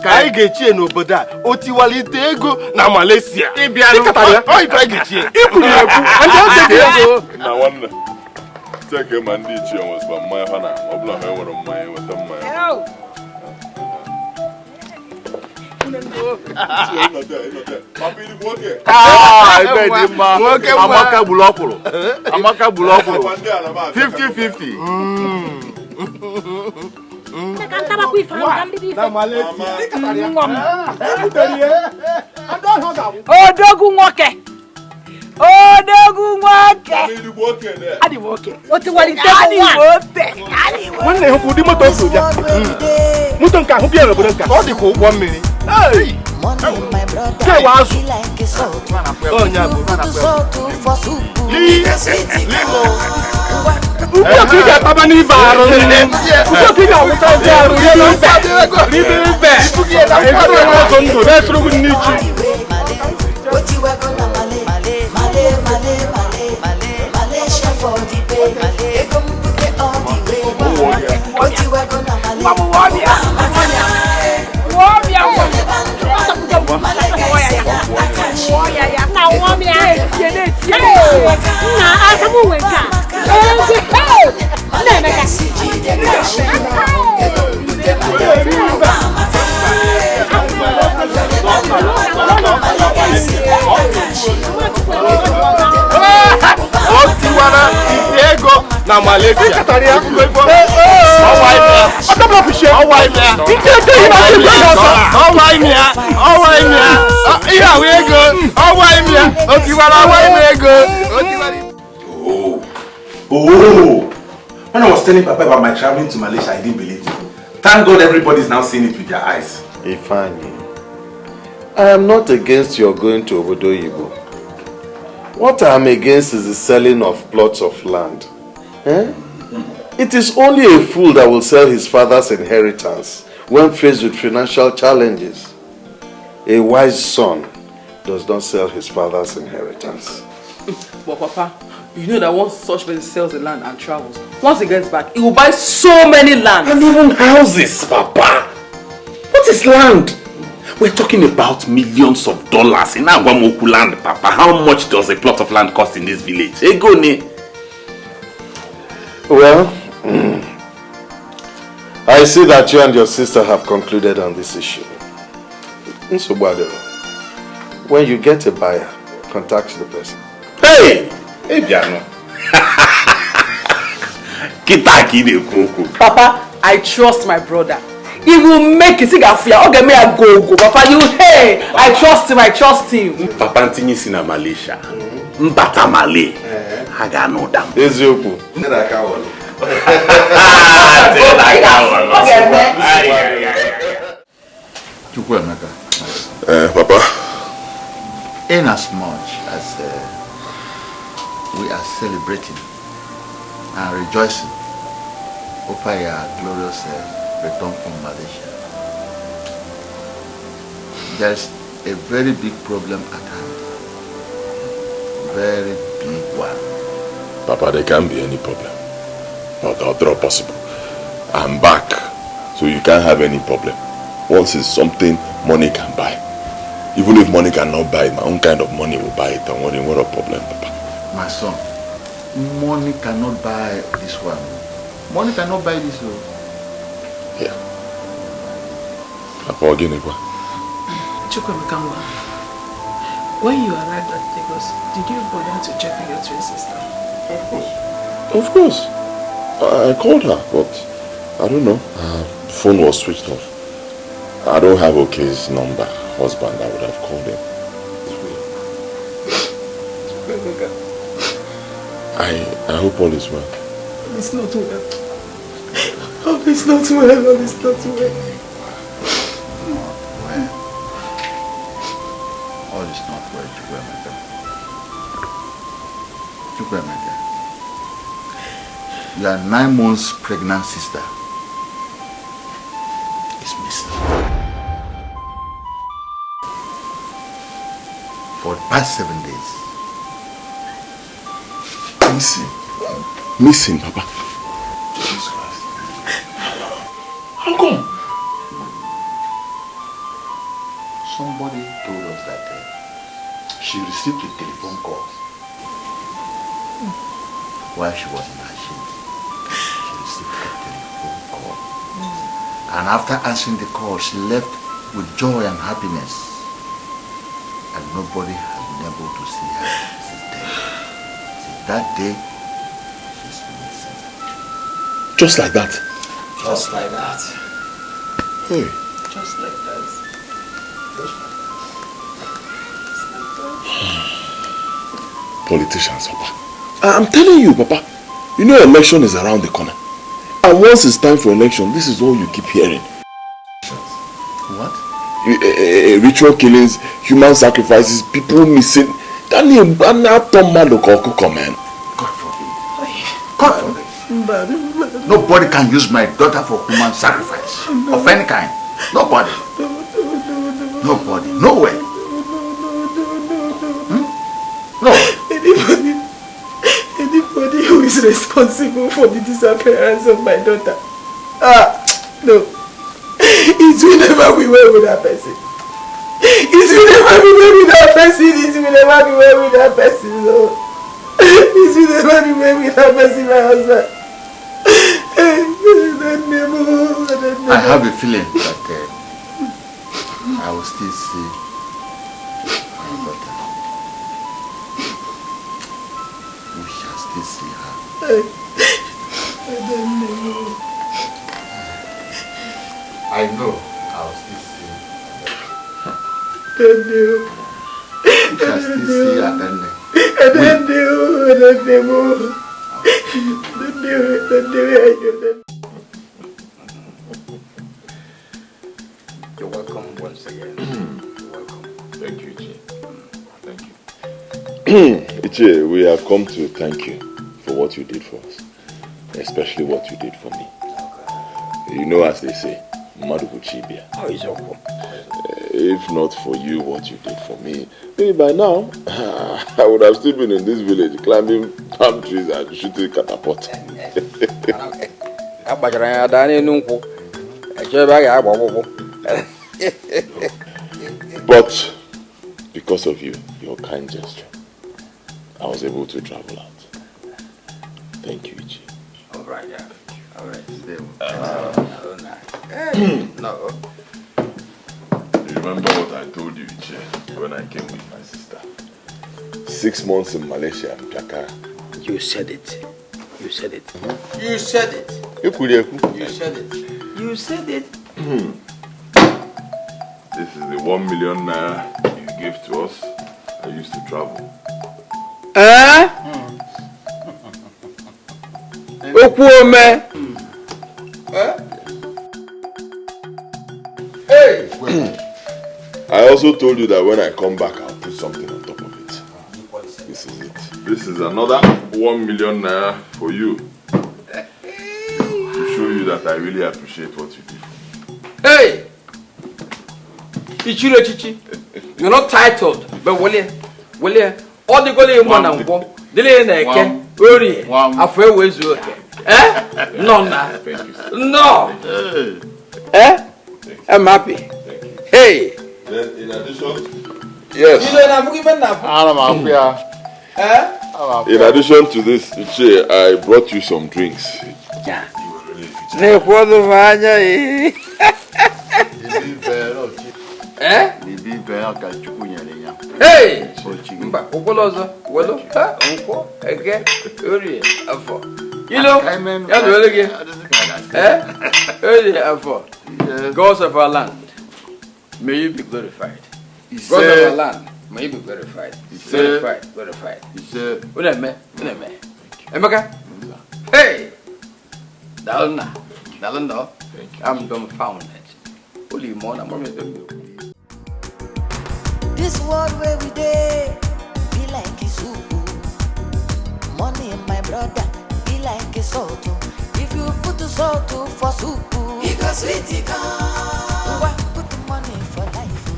I get you n'obodo a otiwalite ego na Malaysia. Oh, if I get you. Na one. Take him and teach you was by my hana. Obla me one of my with them my. I bet him, Amaka Bulopolo. 50-50. Odogu Nwoke. Adi Nwoke. Oti wali table one. Nwanne hụ di moto soja. Moto nka hụ bịa n'obodo nka. Ọ dị ka ụgbọ mmiri. Hey! Say was. Oh, yeah, na Malaysia. Oh! When I was telling Papa about my traveling to Malaysia, I didn't believe it. Thank God everybody's now seeing it with their eyes. Ifeanyi, I am not against your going to Obodo Yibo. What I am against is the selling of plots of land. Eh? It is only a fool that will sell his father's inheritance when faced with financial challenges. A wise son does not sell his father's inheritance. But Papa, you know that once such person sells the land and travels, once he gets back, he will buy so many lands. And even houses, Papa. What is land? We're talking about millions of dollars in Agwamoku land, Papa. How much does a plot of land cost in this village? Egoni. Well, I see that you and your sister have concluded on this issue. When you get a buyer, contact the person. Hey! Hey, Biano. Papa, I trust my brother. He will make it. Okay, me a go. Papa, you, hey, I trust him. Papa, Antini Sina Malaysia. Mbata Malay. Haga no dam. Ezioku. Papa. In as much as we are celebrating and rejoicing over your glorious return from Malaysia, there's a very big problem at hand. Very big one. Papa, there can't be any problem. Not at all possible. I'm back, so you can't have any problem. Once it's something money can buy. Even if money cannot buy it, my own kind of money will buy it. Don't worry, what a problem, Papa. My son, money cannot buy this one. Money cannot buy this one. Yeah. Papa, again, when you arrived at Lagos, did you bother to check on your twin sister? Of course. I called her, but I don't know. Her phone was switched off. I don't have Oke's number. Husband, I would have called him. I hope all is well. It's not well. Oh, it's not well. It's not well. All is not well, Chibueze. You are 9 months pregnant, sister. for the past 7 days. Missing, Papa. Jesus Christ. How come? Somebody told us that she received a telephone call while she was in her shift. She received a telephone call. And after answering the call, she left with joy and happiness. And nobody has been able to see her since then. Since that day, she's missing. Just like that? Just like that. Hey. Just like that. Politicians, Papa. I'm telling you, Papa. You know election is around the corner. And once it's time for election, this is all you keep hearing. What? Ritual killings, human sacrifices, people missing. Man. God forbid. Nobody can use my daughter for human sacrifice of any kind. Nobody. Nobody. Nowhere. No. Anybody who is responsible for the disappearance of my daughter. No. It will never be well with that person. It will never be well with that person. It will never be well with that person. No. It will never be well with that person, my husband. I have a feeling that I will still see my daughter. We shall still see her. I don't know. I know I will still see her. Don't know. We shall still see her, don't know. I don't know. I don't know. Don't do it. You're welcome once again. You're welcome. Thank you, Ichi. Thank you. Ichi, we have come to thank you for what you did for us. Especially what you did for me. You know, as they say, Madubu Chibia. Oh, it's okay. If not for you, what you did for me, maybe by now, I would have still been in this village climbing palm trees and shooting catapult. But because of you, your kind gesture, I was able to travel out. Thank you, Ichi. All right, yeah. All right. No. You remember what I told you, Ichi, when I came with my sister? 6 months in Malaysia and Dhaka. You said it. You said it. You said it. You said it. You said it. This is the 1 million naira you gave to us. I used to travel. Okuome. Hey. I also told you that when I come back, I'll put something on top of it. This is it. This is another 1 million naira for you. To show you that I really appreciate what you did for me. Hey! Ichiro Chichi, you're not titled, but William, all the goal in one and one, delay in a Uri, halfway ways you eh? No, no. Eh? I'm happy. Hey! Then, in addition, yes. You don't have given enough. In addition to this, Ichi, I brought you some drinks. Yeah. You were Eh? really Hey! Mba, ukolozo, welo, unko, ege, uri, afo. You know, uri, afo. Gods of our land, may you be glorified. Gods of our land, may you be glorified. Glorified. Uneme. Emeka? Hey! Dalanda. I'm dumbfounded. Holy mon, I'm This world where we dey be like a soup. Money, my brother, be like a salt. If you put the salt for soup, it goes sweet, it goes. Put the money for life.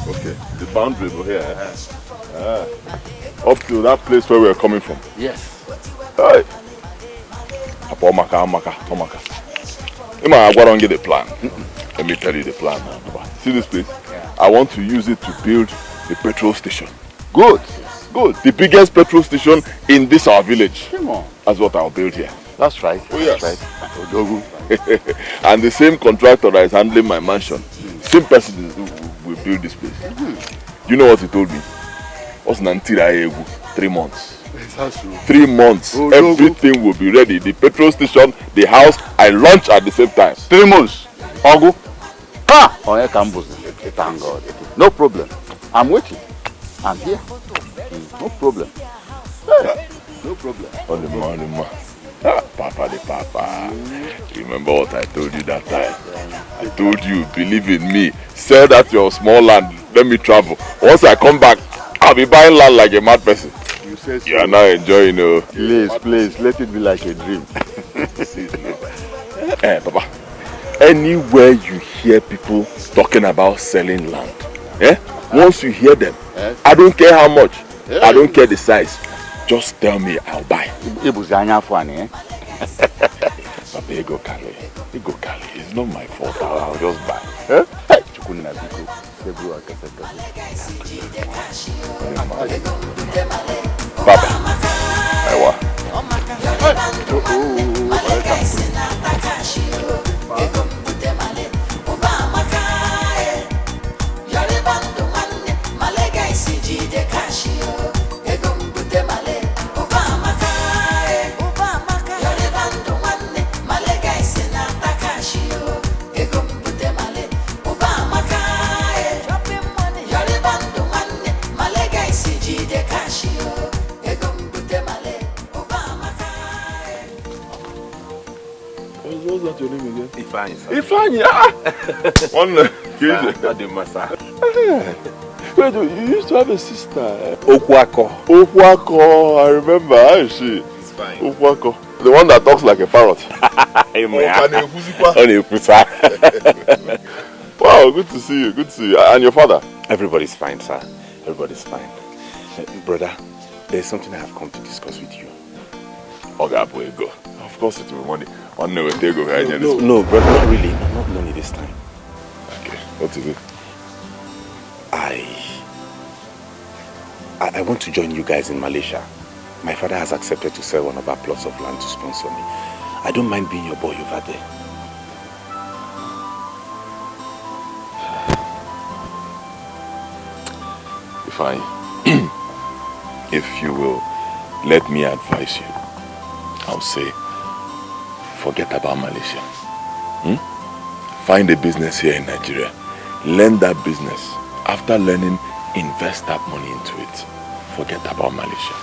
Okay. boundary over here. Up to that place where we are coming from. Yes. Hey. Omaka. I want to get the plan. Let me tell you the plan now. See this place? Yeah. I want to use it to build a petrol station. Good. The biggest petrol station in this our village. Come on. That's what I'll build here. That's right. Oh yes. That's right. And the same contractor that is handling my mansion, same person will build this place. You know what he told me? What's Nantira 3 months? 3 months. Everything will be ready. The petrol station, the house, I launch at the same time. 3 months. Ogu. Ha! Thank God. No problem. I'm waiting. I'm here. No problem. No problem. On the man. Papa. Remember what I told you that time? I told you, believe in me. Sell that your small land. Let me travel. Once I come back, I'll be buying land like a mad person. You say so. You are now enjoying, Please, let it be like a dream. Papa, anywhere you hear people talking about selling land, once you hear them, I don't care how much, I don't care the size, just tell me, I'll buy. Papa, Ego Kali, it's not my fault, I'll just buy. Papa, Ewa. What's that your name again? Ifeanyi. One Wait, you used to have a sister. Okwako, I remember. How is she? It's fine. Okwako. The one that talks like a parrot. Wow, good to see you. And your father? Everybody's fine, sir. Everybody's fine. Brother, there's something I have come to discuss with you. Go. Of course it will be money. No, brother, not really. Not money this time. Okay, what is it? I want to join you guys in Malaysia. My father has accepted to sell one of our plots of land to sponsor me. I don't mind being your boy over there. Fine. If you will let me advise you, I'll say, forget about Malaysia. Find a business here in Nigeria. Learn that business. After learning, invest that money into it. Forget about Malaysia.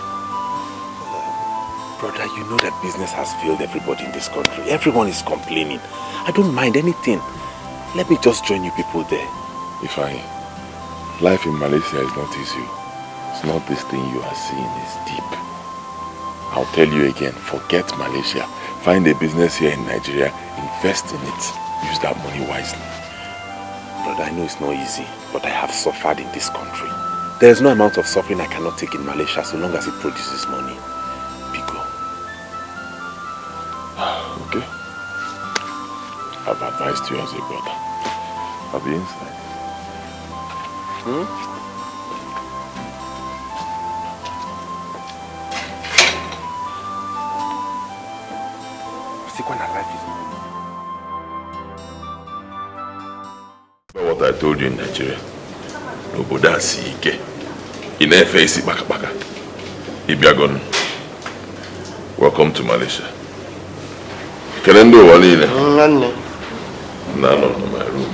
Brother, you know that business has failed everybody in this country. Everyone is complaining. I don't mind anything. Let me just join you people there. Life in Malaysia is not easy. It's not this thing you are seeing, it's deep. I'll tell you again, forget Malaysia. Find a business here in Nigeria, invest in it. Use that money wisely. Brother, I know it's not easy, but I have suffered in this country. There is no amount of suffering I cannot take in Malaysia so long as it produces money. Biko. Okay. I've advised you as a brother. I'll be inside. What I told you in Nigeria. Noboda Sike. In FAC Baka. Ibiagon. Welcome to Malaysia. Kenendo Walile. No, my room.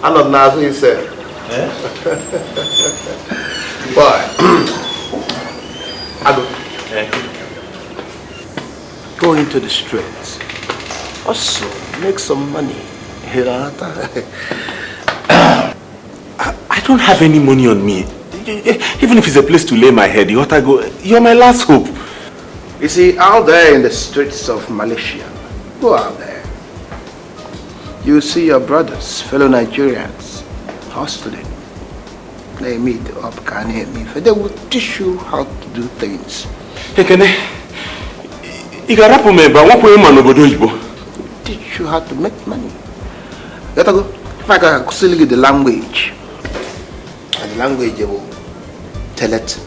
I don't know what you said. Boy. Go into the streets. Also, make some money. I don't have any money on me. Even if it's a place to lay my head, you ought to go. You're my last hope. You see, out there in the streets of Malaysia, go out there. you will see your brothers, fellow Nigerians, hustling. They meet up, can help me. They will teach you how to do things. Teach you how to make money. Gotta go. If I can still get the language, and the language will tell it